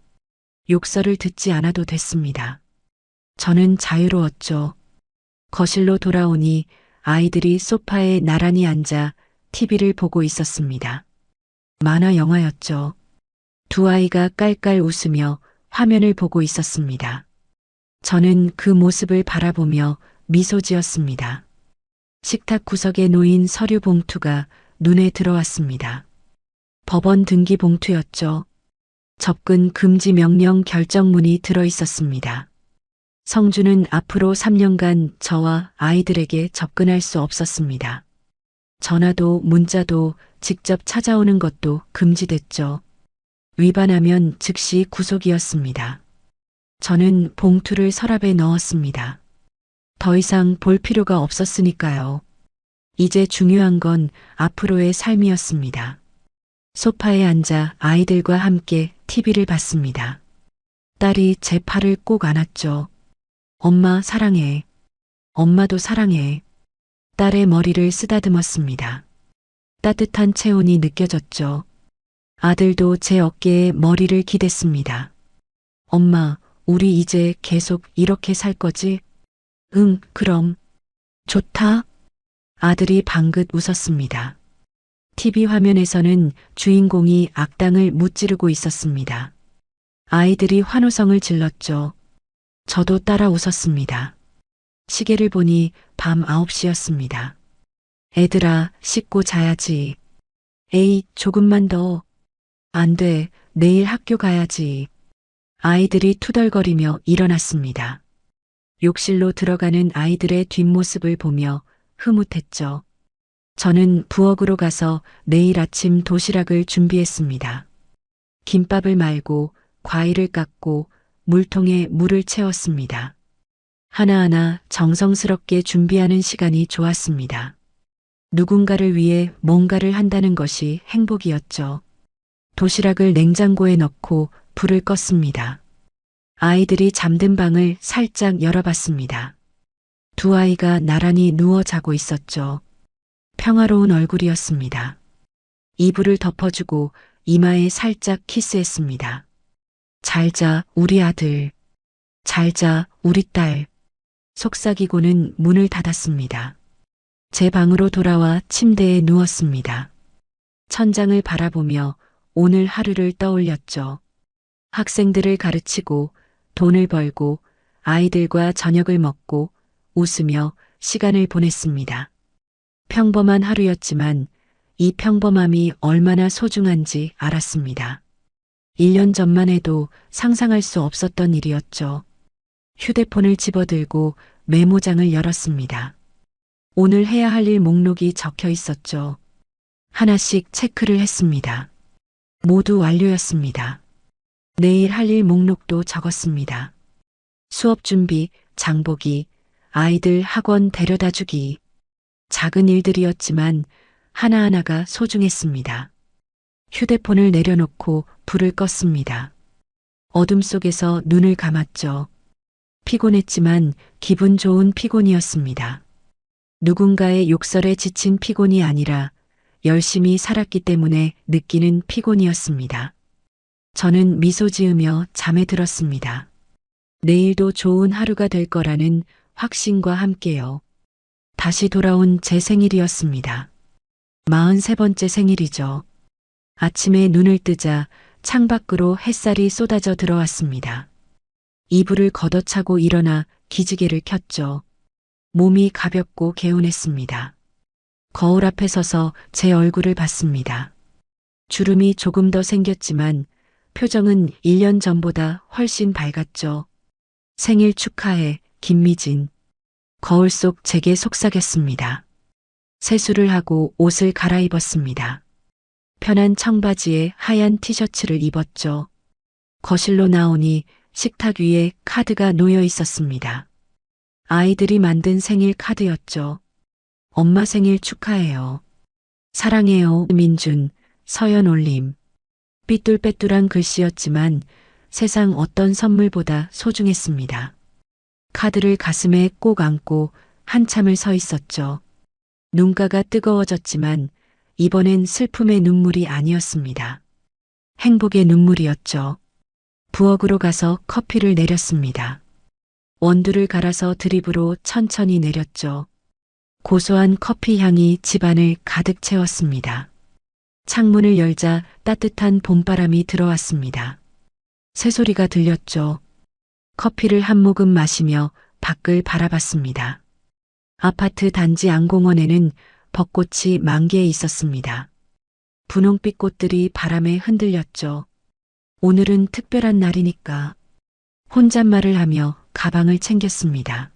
욕설을 듣지 않아도 됐습니다. 저는 자유로웠죠. 거실로 돌아오니 아이들이 소파에 나란히 앉아 TV를 보고 있었습니다. 만화 영화였죠. 두 아이가 깔깔 웃으며 화면을 보고 있었습니다. 저는 그 모습을 바라보며 미소 지었습니다. 식탁 구석에 놓인 서류 봉투가 눈에 들어왔습니다. 법원 등기 봉투였죠. 접근 금지 명령 결정문이 들어 있었습니다. 성주는 앞으로 3년간 저와 아이들에게 접근할 수 없었습니다. 전화도 문자도 직접 찾아오는 것도 금지됐죠. 위반하면 즉시 구속이었습니다. 저는 봉투를 서랍에 넣었습니다. 더 이상 볼 필요가 없었으니까요. 이제 중요한 건 앞으로의 삶이었습니다. 소파에 앉아 아이들과 함께 TV를 봤습니다. 딸이 제 팔을 꼭 안았죠. 엄마 사랑해. 엄마도 사랑해. 딸의 머리를 쓰다듬었습니다. 따뜻한 체온이 느껴졌죠. 아들도 제 어깨에 머리를 기댔습니다. 엄마, 우리 이제 계속 이렇게 살 거지? 응, 그럼. 좋다. 아들이 방긋 웃었습니다. TV 화면에서는 주인공이 악당을 무찌르고 있었습니다. 아이들이 환호성을 질렀죠. 저도 따라 웃었습니다. 시계를 보니 밤 9시였습니다. 애들아, 씻고 자야지. 에이, 조금만 더. 안 돼, 내일 학교 가야지. 아이들이 투덜거리며 일어났습니다. 욕실로 들어가는 아이들의 뒷모습을 보며 흐뭇했죠. 저는 부엌으로 가서 내일 아침 도시락을 준비했습니다. 김밥을 말고 과일을 깎고 물통에 물을 채웠습니다. 하나하나 정성스럽게 준비하는 시간이 좋았습니다. 누군가를 위해 뭔가를 한다는 것이 행복이었죠. 도시락을 냉장고에 넣고 불을 껐습니다. 아이들이 잠든 방을 살짝 열어봤습니다. 두 아이가 나란히 누워 자고 있었죠. 평화로운 얼굴이었습니다. 이불을 덮어주고 이마에 살짝 키스했습니다. 잘 자, 우리 아들. 잘 자, 우리 딸. 속삭이고는 문을 닫았습니다. 제 방으로 돌아와 침대에 누웠습니다. 천장을 바라보며 오늘 하루를 떠올렸죠. 학생들을 가르치고 돈을 벌고 아이들과 저녁을 먹고 웃으며 시간을 보냈습니다. 평범한 하루였지만 이 평범함이 얼마나 소중한지 알았습니다. 1년 전만 해도 상상할 수 없었던 일이었죠. 휴대폰을 집어들고 메모장을 열었습니다. 오늘 해야 할 일 목록이 적혀 있었죠. 하나씩 체크를 했습니다. 모두 완료였습니다. 내일 할 일 목록도 적었습니다. 수업 준비, 장보기, 아이들 학원 데려다 주기. 작은 일들이었지만 하나하나가 소중했습니다. 휴대폰을 내려놓고 불을 껐습니다. 어둠 속에서 눈을 감았죠. 피곤했지만 기분 좋은 피곤이었습니다. 누군가의 욕설에 지친 피곤이 아니라 열심히 살았기 때문에 느끼는 피곤이었습니다. 저는 미소 지으며 잠에 들었습니다. 내일도 좋은 하루가 될 거라는 확신과 함께요. 다시 돌아온 제 생일이었습니다. 43번째 생일이죠. 아침에 눈을 뜨자 창밖으로 햇살이 쏟아져 들어왔습니다. 이불을 걷어차고 일어나 기지개를 켰죠. 몸이 가볍고 개운했습니다. 거울 앞에 서서 제 얼굴을 봤습니다. 주름이 조금 더 생겼지만 표정은 1년 전보다 훨씬 밝았죠. 생일 축하해, 김미진. 거울 속 제게 속삭였습니다. 세수를 하고 옷을 갈아입었습니다. 편한 청바지에 하얀 티셔츠를 입었죠. 거실로 나오니 식탁 위에 카드가 놓여 있었습니다. 아이들이 만든 생일 카드였죠. 엄마 생일 축하해요. 사랑해요, 민준, 서연 올림. 삐뚤빼뚤한 글씨였지만 세상 어떤 선물보다 소중했습니다. 카드를 가슴에 꼭 안고 한참을 서 있었죠. 눈가가 뜨거워졌지만 이번엔 슬픔의 눈물이 아니었습니다. 행복의 눈물이었죠. 부엌으로 가서 커피를 내렸습니다. 원두를 갈아서 드립으로 천천히 내렸죠. 고소한 커피 향이 집안을 가득 채웠습니다. 창문을 열자 따뜻한 봄바람이 들어왔습니다. 새소리가 들렸죠. 커피를 한 모금 마시며 밖을 바라봤습니다. 아파트 단지 안공원에는 벚꽃이 만개해 있었습니다. 분홍빛 꽃들이 바람에 흔들렸죠. 오늘은 특별한 날이니까. 혼잣말을 하며 가방을 챙겼습니다.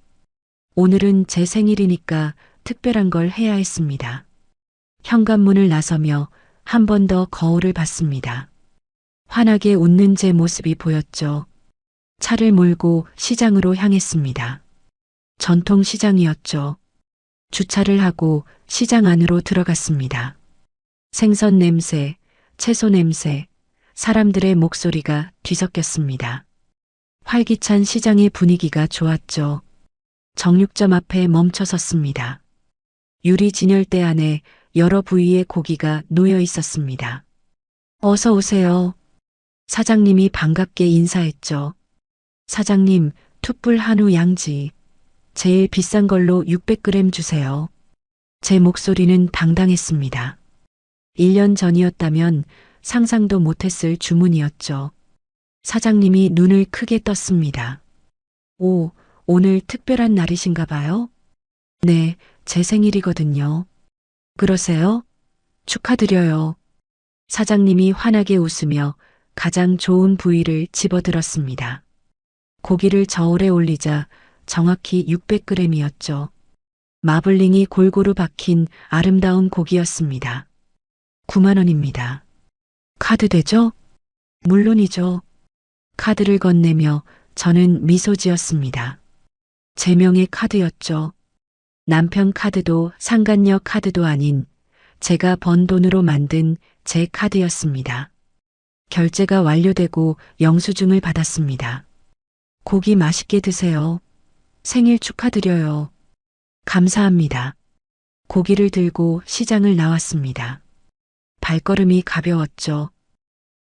오늘은 제 생일이니까 특별한 걸 해야 했습니다. 현관문을 나서며 한 번 더 거울을 봤습니다. 환하게 웃는 제 모습이 보였죠. 차를 몰고 시장으로 향했습니다. 전통 시장이었죠. 주차를 하고 시장 안으로 들어갔습니다. 생선 냄새, 채소 냄새, 사람들의 목소리가 뒤섞였습니다. 활기찬 시장의 분위기가 좋았죠. 정육점 앞에 멈춰 섰습니다. 유리 진열대 안에 여러 부위의 고기가 놓여 있었습니다. 어서 오세요. 사장님이 반갑게 인사했죠. 사장님, 툭불 한우 양지. 제일 비싼 걸로 600g 주세요. 제 목소리는 당당했습니다. 1년 전이었다면 상상도 못했을 주문이었죠. 사장님이 눈을 크게 떴습니다. 오, 오늘 특별한 날이신가 봐요? 네, 제 생일이거든요. 그러세요? 축하드려요. 사장님이 환하게 웃으며 가장 좋은 부위를 집어들었습니다. 고기를 저울에 올리자 정확히 600g이었죠. 마블링이 골고루 박힌 아름다운 고기였습니다. 9만 원입니다. 카드 되죠? 물론이죠. 카드를 건네며 저는 미소 지었습니다. 제 명의 카드였죠. 남편 카드도 상간녀 카드도 아닌 제가 번 돈으로 만든 제 카드였습니다. 결제가 완료되고 영수증을 받았습니다. 고기 맛있게 드세요. 생일 축하드려요. 감사합니다. 고기를 들고 시장을 나왔습니다. 발걸음이 가벼웠죠.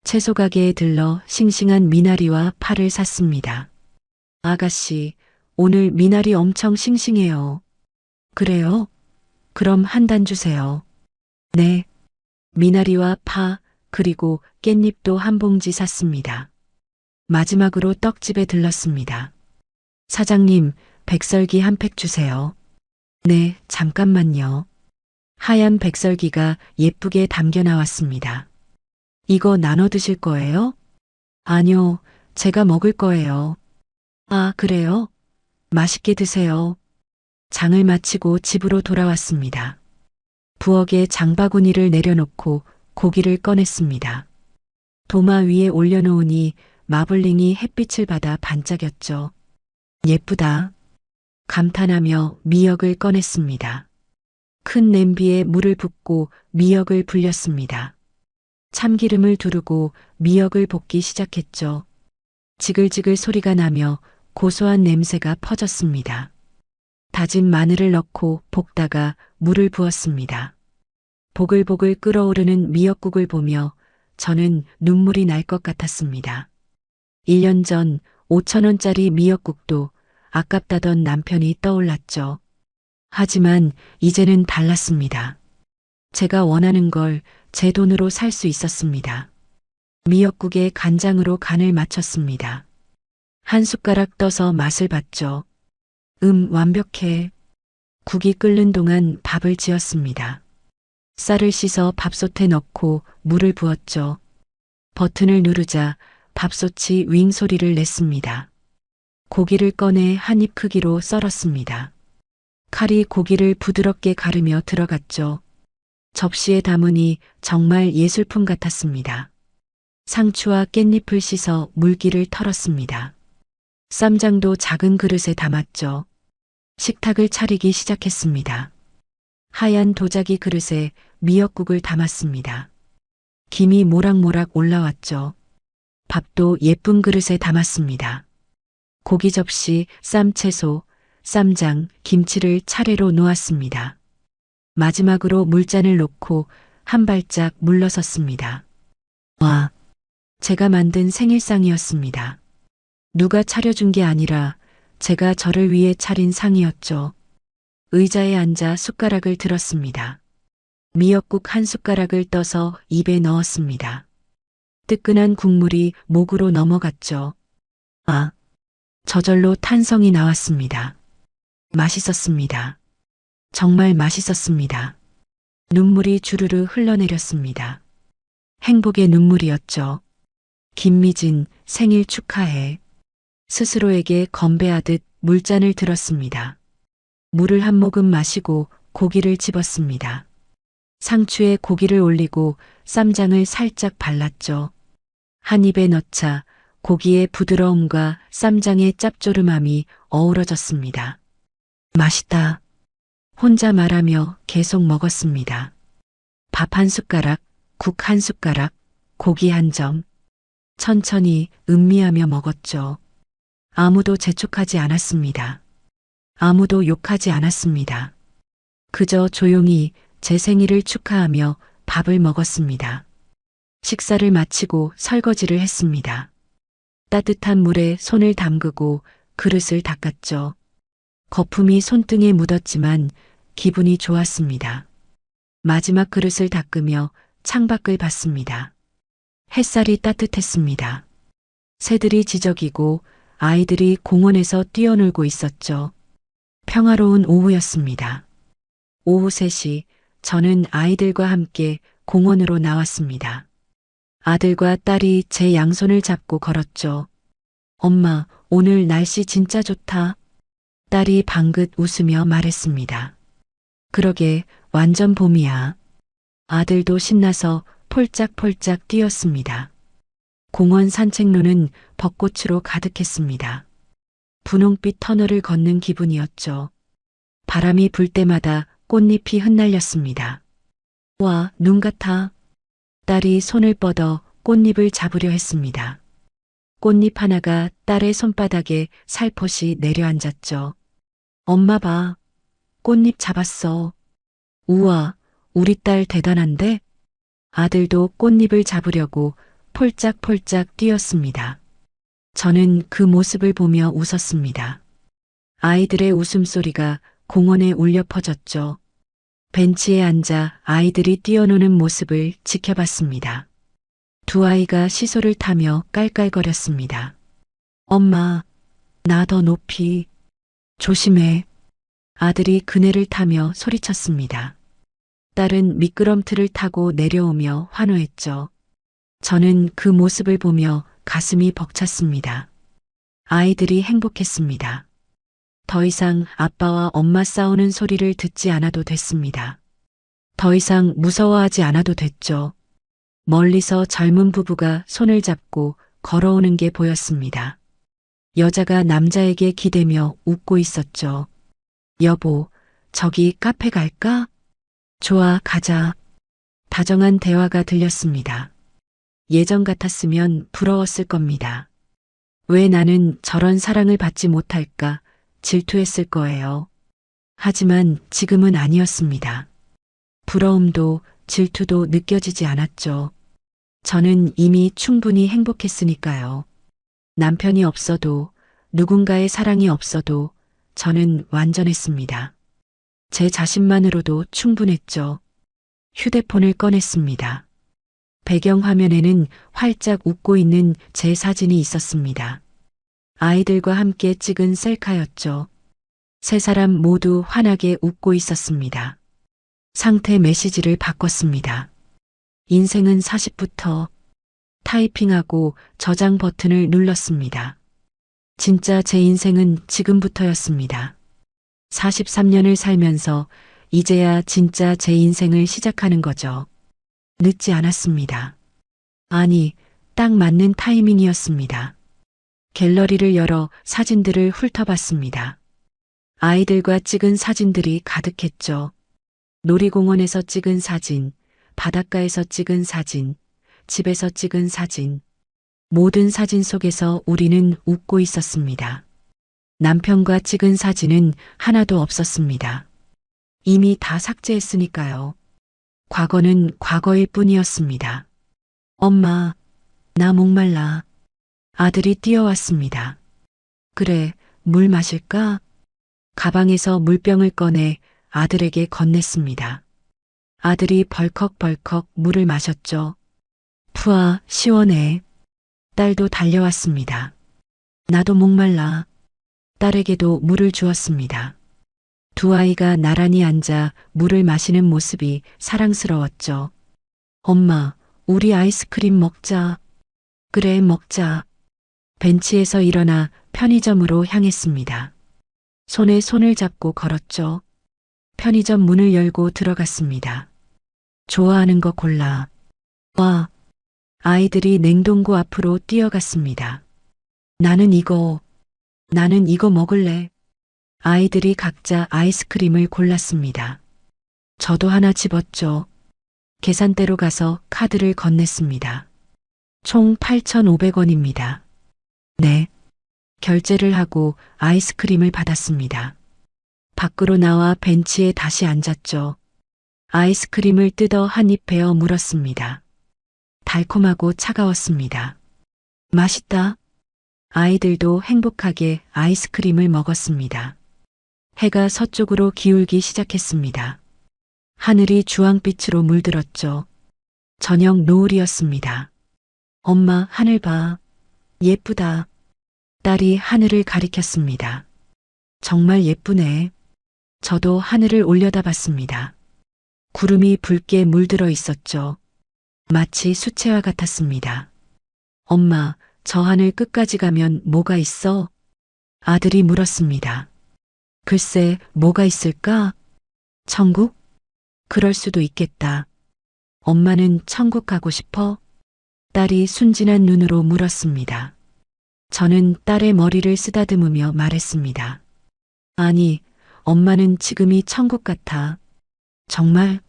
채소 가게에 들러 싱싱한 미나리와 파를 샀습니다. 아가씨, 오늘 미나리 엄청 싱싱해요. 그래요? 그럼 한 단 주세요. 네. 미나리와 파, 그리고 깻잎도 한 봉지 샀습니다. 마지막으로 떡집에 들렀습니다. 사장님, 백설기 한 팩 주세요. 네, 잠깐만요. 하얀 백설기가 예쁘게 담겨 나왔습니다. 이거 나눠 드실 거예요? 아니요, 제가 먹을 거예요. 아, 그래요? 맛있게 드세요. 장을 마치고 집으로 돌아왔습니다. 부엌에 장바구니를 내려놓고 고기를 꺼냈습니다. 도마 위에 올려놓으니 마블링이 햇빛을 받아 반짝였죠. 예쁘다. 감탄하며 미역을 꺼냈습니다. 큰 냄비에 물을 붓고 미역을 불렸습니다. 참기름을 두르고 미역을 볶기 시작했죠. 지글지글 소리가 나며 고소한 냄새가 퍼졌습니다. 다진 마늘을 넣고 볶다가 물을 부었습니다. 보글보글 끓어오르는 미역국을 보며 저는 눈물이 날 것 같았습니다. 1년 전 5,000원짜리 미역국도 아깝다던 남편이 떠올랐죠. 하지만 이제는 달랐습니다. 제가 원하는 걸 제 돈으로 살 수 있었습니다. 미역국에 간장으로 간을 맞췄습니다. 한 숟가락 떠서 맛을 봤죠. 완벽해. 국이 끓는 동안 밥을 지었습니다. 쌀을 씻어 밥솥에 넣고 물을 부었죠. 버튼을 누르자 밥솥이 윙 소리를 냈습니다. 고기를 꺼내 한 입 크기로 썰었습니다. 칼이 고기를 부드럽게 가르며 들어갔죠. 접시에 담으니 정말 예술품 같았습니다. 상추와 깻잎을 씻어 물기를 털었습니다. 쌈장도 작은 그릇에 담았죠. 식탁을 차리기 시작했습니다. 하얀 도자기 그릇에 미역국을 담았습니다. 김이 모락모락 올라왔죠. 밥도 예쁜 그릇에 담았습니다. 고기 접시, 쌈 채소, 쌈장, 김치를 차례로 놓았습니다. 마지막으로 물잔을 놓고 한 발짝 물러섰습니다. 와, 제가 만든 생일상이었습니다. 누가 차려준 게 아니라 제가 저를 위해 차린 상이었죠. 의자에 앉아 숟가락을 들었습니다. 미역국 한 숟가락을 떠서 입에 넣었습니다. 뜨끈한 국물이 목으로 넘어갔죠. 아, 저절로 탄성이 나왔습니다. 맛있었습니다. 정말 맛있었습니다. 눈물이 주르르 흘러내렸습니다. 행복의 눈물이었죠. 김미진, 생일 축하해. 스스로에게 건배하듯 물잔을 들었습니다. 물을 한 모금 마시고 고기를 집었습니다. 상추에 고기를 올리고 쌈장을 살짝 발랐죠. 한 입에 넣자 고기의 부드러움과 쌈장의 짭조름함이 어우러졌습니다. 맛있다. 혼자 말하며 계속 먹었습니다. 밥 한 숟가락, 국 한 숟가락, 고기 한 점. 천천히 음미하며 먹었죠. 아무도 재촉하지 않았습니다. 아무도 욕하지 않았습니다. 그저 조용히 제 생일을 축하하며 밥을 먹었습니다. 식사를 마치고 설거지를 했습니다. 따뜻한 물에 손을 담그고 그릇을 닦았죠. 거품이 손등에 묻었지만 기분이 좋았습니다. 마지막 그릇을 닦으며 창밖을 봤습니다. 햇살이 따뜻했습니다. 새들이 지저귀고 아이들이 공원에서 뛰어놀고 있었죠. 평화로운 오후였습니다. 오후 3시 저는 아이들과 함께 공원으로 나왔습니다. 아들과 딸이 제 양손을 잡고 걸었죠. 엄마, 오늘 날씨 진짜 좋다. 딸이 방긋 웃으며 말했습니다. 그러게, 완전 봄이야. 아들도 신나서 폴짝폴짝 뛰었습니다. 공원 산책로는 벚꽃으로 가득했습니다. 분홍빛 터널을 걷는 기분이었죠. 바람이 불 때마다 꽃잎이 흩날렸습니다. 와, 눈 같아. 딸이 손을 뻗어 꽃잎을 잡으려 했습니다. 꽃잎 하나가 딸의 손바닥에 살포시 내려앉았죠. 엄마 봐. 꽃잎 잡았어. 우와, 우리 딸 대단한데? 아들도 꽃잎을 잡으려고 폴짝폴짝 뛰었습니다. 저는 그 모습을 보며 웃었습니다. 아이들의 웃음소리가 공원에 울려 퍼졌죠. 벤치에 앉아 아이들이 뛰어노는 모습을 지켜봤습니다. 두 아이가 시소를 타며 깔깔거렸습니다. 엄마, 나 더 높이. 조심해. 아들이 그네를 타며 소리쳤습니다. 딸은 미끄럼틀을 타고 내려오며 환호했죠. 저는 그 모습을 보며 가슴이 벅찼습니다. 아이들이 행복했습니다. 더 이상 아빠와 엄마 싸우는 소리를 듣지 않아도 됐습니다. 더 이상 무서워하지 않아도 됐죠. 멀리서 젊은 부부가 손을 잡고 걸어오는 게 보였습니다. 여자가 남자에게 기대며 웃고 있었죠. 여보, 저기 카페 갈까? 좋아, 가자. 다정한 대화가 들렸습니다. 예전 같았으면 부러웠을 겁니다. 왜 나는 저런 사랑을 받지 못할까 질투했을 거예요. 하지만 지금은 아니었습니다. 부러움도 질투도 느껴지지 않았죠. 저는 이미 충분히 행복했으니까요. 남편이 없어도 누군가의 사랑이 없어도 저는 완전했습니다. 제 자신만으로도 충분했죠. 휴대폰을 꺼냈습니다. 배경화면에는 활짝 웃고 있는 제 사진이 있었습니다. 아이들과 함께 찍은 셀카였죠. 세 사람 모두 환하게 웃고 있었습니다. 상태 메시지를 바꿨습니다. 인생은 40부터 타이핑하고 저장 버튼을 눌렀습니다. 진짜 제 인생은 지금부터였습니다. 43년을 살면서 이제야 진짜 제 인생을 시작하는 거죠. 늦지 않았습니다. 아니, 딱 맞는 타이밍이었습니다. 갤러리를 열어 사진들을 훑어봤습니다. 아이들과 찍은 사진들이 가득했죠. 놀이공원에서 찍은 사진, 바닷가에서 찍은 사진, 집에서 찍은 사진. 모든 사진 속에서 우리는 웃고 있었습니다. 남편과 찍은 사진은 하나도 없었습니다. 이미 다 삭제했으니까요. 과거는 과거일 뿐이었습니다. 엄마, 나 목말라. 아들이 뛰어왔습니다. 그래, 물 마실까? 가방에서 물병을 꺼내 아들에게 건넸습니다. 아들이 벌컥벌컥 물을 마셨죠. 푸아, 시원해. 딸도 달려왔습니다. 나도 목말라. 딸에게도 물을 주었습니다. 두 아이가 나란히 앉아 물을 마시는 모습이 사랑스러웠죠. 엄마, 우리 아이스크림 먹자. 그래, 먹자. 벤치에서 일어나 편의점으로 향했습니다. 손에 손을 잡고 걸었죠. 편의점 문을 열고 들어갔습니다. 좋아하는 거 골라. 와. 아이들이 냉동고 앞으로 뛰어갔습니다. 나는 이거 먹을래. 아이들이 각자 아이스크림을 골랐습니다. 저도 하나 집었죠. 계산대로 가서 카드를 건넸습니다. 총 8,500원입니다. 네. 결제를 하고 아이스크림을 받았습니다. 밖으로 나와 벤치에 다시 앉았죠. 아이스크림을 뜯어 한 입 베어 물었습니다. 달콤하고 차가웠습니다. 맛있다. 아이들도 행복하게 아이스크림을 먹었습니다. 해가 서쪽으로 기울기 시작했습니다. 하늘이 주황빛으로 물들었죠. 저녁 노을이었습니다. 엄마, 하늘 봐. 예쁘다. 딸이 하늘을 가리켰습니다. 정말 예쁘네. 저도 하늘을 올려다봤습니다. 구름이 붉게 물들어 있었죠. 마치 수채화 같았습니다. 엄마, 저 하늘 끝까지 가면 뭐가 있어? 아들이 물었습니다. 글쎄, 뭐가 있을까? 천국? 그럴 수도 있겠다. 엄마는 천국 가고 싶어? 딸이 순진한 눈으로 물었습니다. 저는 딸의 머리를 쓰다듬으며 말했습니다. 아니, 엄마는 지금이 천국 같아. 정말?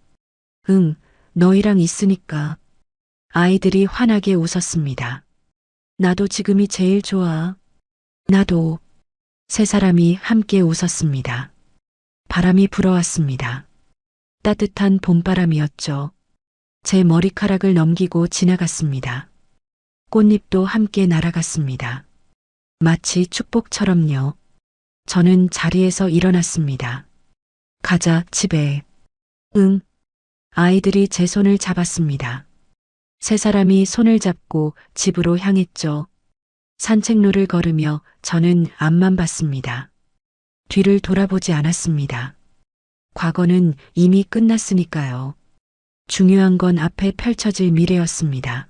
응, 너희랑 있으니까. 아이들이 환하게 웃었습니다. 나도 지금이 제일 좋아. 나도. 세 사람이 함께 웃었습니다. 바람이 불어왔습니다. 따뜻한 봄바람이었죠. 제 머리카락을 넘기고 지나갔습니다. 꽃잎도 함께 날아갔습니다. 마치 축복처럼요. 저는 자리에서 일어났습니다. 가자, 집에. 응. 아이들이 제 손을 잡았습니다. 세 사람이 손을 잡고 집으로 향했죠. 산책로를 걸으며 저는 앞만 봤습니다. 뒤를 돌아보지 않았습니다. 과거는 이미 끝났으니까요. 중요한 건 앞에 펼쳐질 미래였습니다.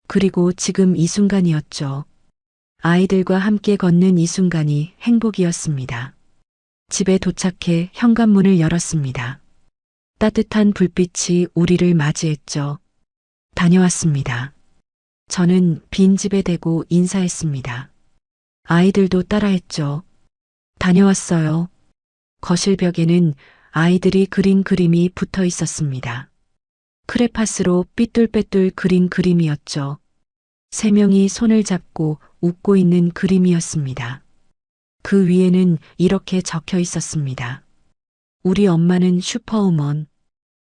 그리고 지금 이 순간이었죠. 아이들과 함께 걷는 이 순간이 행복이었습니다. 집에 도착해 현관문을 열었습니다. 따뜻한 불빛이 우리를 맞이했죠. 다녀왔습니다. 저는 빈 집에 대고 인사했습니다. 아이들도 따라했죠. 다녀왔어요. 거실 벽에는 아이들이 그린 그림이 붙어 있었습니다. 크레파스로 삐뚤빼뚤 그린 그림이었죠. 세 명이 손을 잡고 웃고 있는 그림이었습니다. 그 위에는 이렇게 적혀 있었습니다. 우리 엄마는 슈퍼우먼.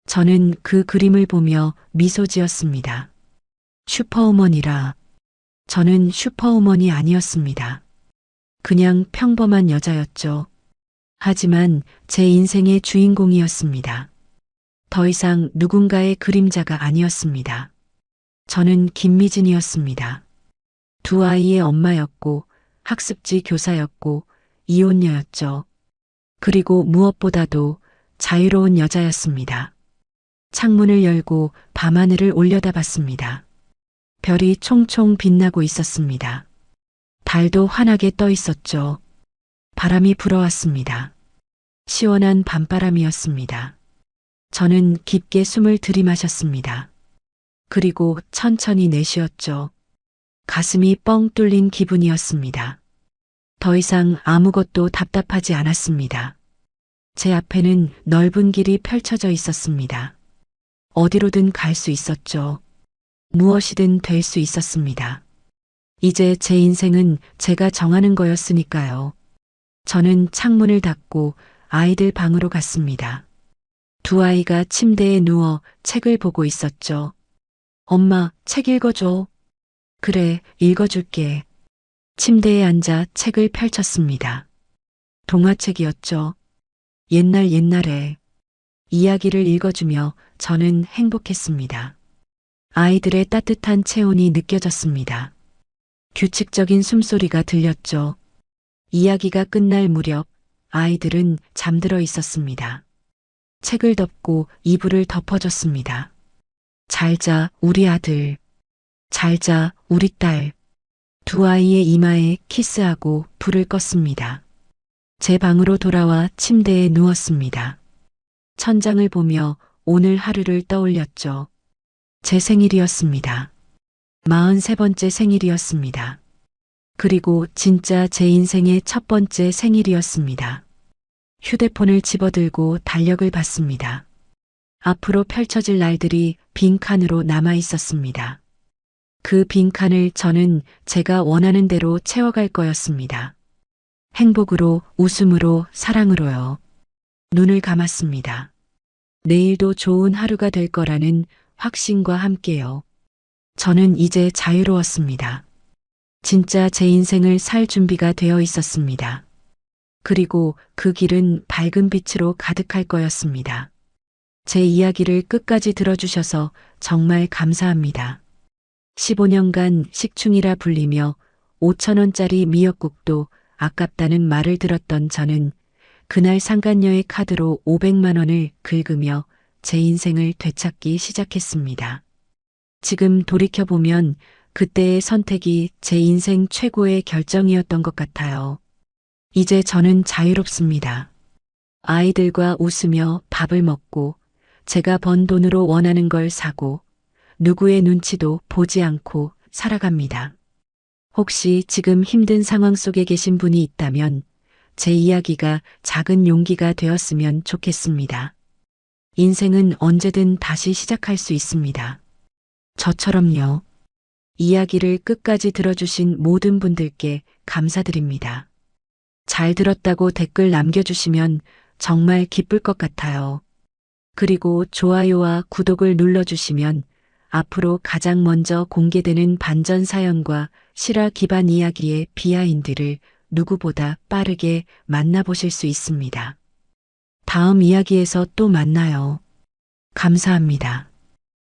저는 그 그림을 보며 미소 지었습니다. 슈퍼우먼이라. 저는 슈퍼우먼이 아니었습니다. 그냥 평범한 여자였죠. 하지만 제 인생의 주인공이었습니다. 더 이상 누군가의 그림자가 아니었습니다. 저는 김미진이었습니다. 두 아이의 엄마였고 학습지 교사였고 이혼녀였죠. 그리고 무엇보다도 자유로운 여자였습니다. 창문을 열고 밤하늘을 올려다봤습니다. 별이 총총 빛나고 있었습니다. 달도 환하게 떠 있었죠. 바람이 불어왔습니다. 시원한 밤바람이었습니다. 저는 깊게 숨을 들이마셨습니다. 그리고 천천히 내쉬었죠. 가슴이 뻥 뚫린 기분이었습니다. 더 이상 아무것도 답답하지 않았습니다. 제 앞에는 넓은 길이 펼쳐져 있었습니다. 어디로든 갈 수 있었죠. 무엇이든 될 수 있었습니다. 이제 제 인생은 제가 정하는 거였으니까요. 저는 창문을 닫고 아이들 방으로 갔습니다. 두 아이가 침대에 누워 책을 보고 있었죠. 엄마, 책 읽어줘. 그래, 읽어줄게. 침대에 앉아 책을 펼쳤습니다. 동화책이었죠. 옛날에 이야기를 읽어주며 저는 행복했습니다. 아이들의 따뜻한 체온이 느껴졌습니다. 규칙적인 숨소리가 들렸죠. 이야기가 끝날 무렵 아이들은 잠들어 있었습니다. 책을 덮고 이불을 덮어줬습니다. 잘 자, 우리 아들. 잘 자, 우리 딸. 두 아이의 이마에 키스하고 불을 껐습니다. 제 방으로 돌아와 침대에 누웠습니다. 천장을 보며 오늘 하루를 떠올렸죠. 제 생일이었습니다. 43번째 생일이었습니다. 그리고 진짜 제 인생의 첫 번째 생일이었습니다. 휴대폰을 집어들고 달력을 봤습니다. 앞으로 펼쳐질 날들이 빈칸으로 남아 있었습니다. 그 빈칸을 저는 제가 원하는 대로 채워갈 거였습니다. 행복으로, 웃음으로, 사랑으로요. 눈을 감았습니다. 내일도 좋은 하루가 될 거라는 확신과 함께요. 저는 이제 자유로웠습니다. 진짜 제 인생을 살 준비가 되어 있었습니다. 그리고 그 길은 밝은 빛으로 가득할 거였습니다. 제 이야기를 끝까지 들어주셔서 정말 감사합니다. 15년간 식충이라 불리며 5,000원짜리 미역국도 아깝다는 말을 들었던 저는 그날 상간녀의 카드로 500만 원을 긁으며 제 인생을 되찾기 시작했습니다. 지금 돌이켜보면 그때의 선택이 제 인생 최고의 결정이었던 것 같아요. 이제 저는 자유롭습니다. 아이들과 웃으며 밥을 먹고 제가 번 돈으로 원하는 걸 사고 누구의 눈치도 보지 않고 살아갑니다. 혹시 지금 힘든 상황 속에 계신 분이 있다면 제 이야기가 작은 용기가 되었으면 좋겠습니다. 인생은 언제든 다시 시작할 수 있습니다. 저처럼요. 이야기를 끝까지 들어주신 모든 분들께 감사드립니다. 잘 들었다고 댓글 남겨주시면 정말 기쁠 것 같아요. 그리고 좋아요와 구독을 눌러주시면 앞으로 가장 먼저 공개되는 반전 사연과 실화 기반 이야기의 비하인드를 누구보다 빠르게 만나보실 수 있습니다. 다음 이야기에서 또 만나요. 감사합니다.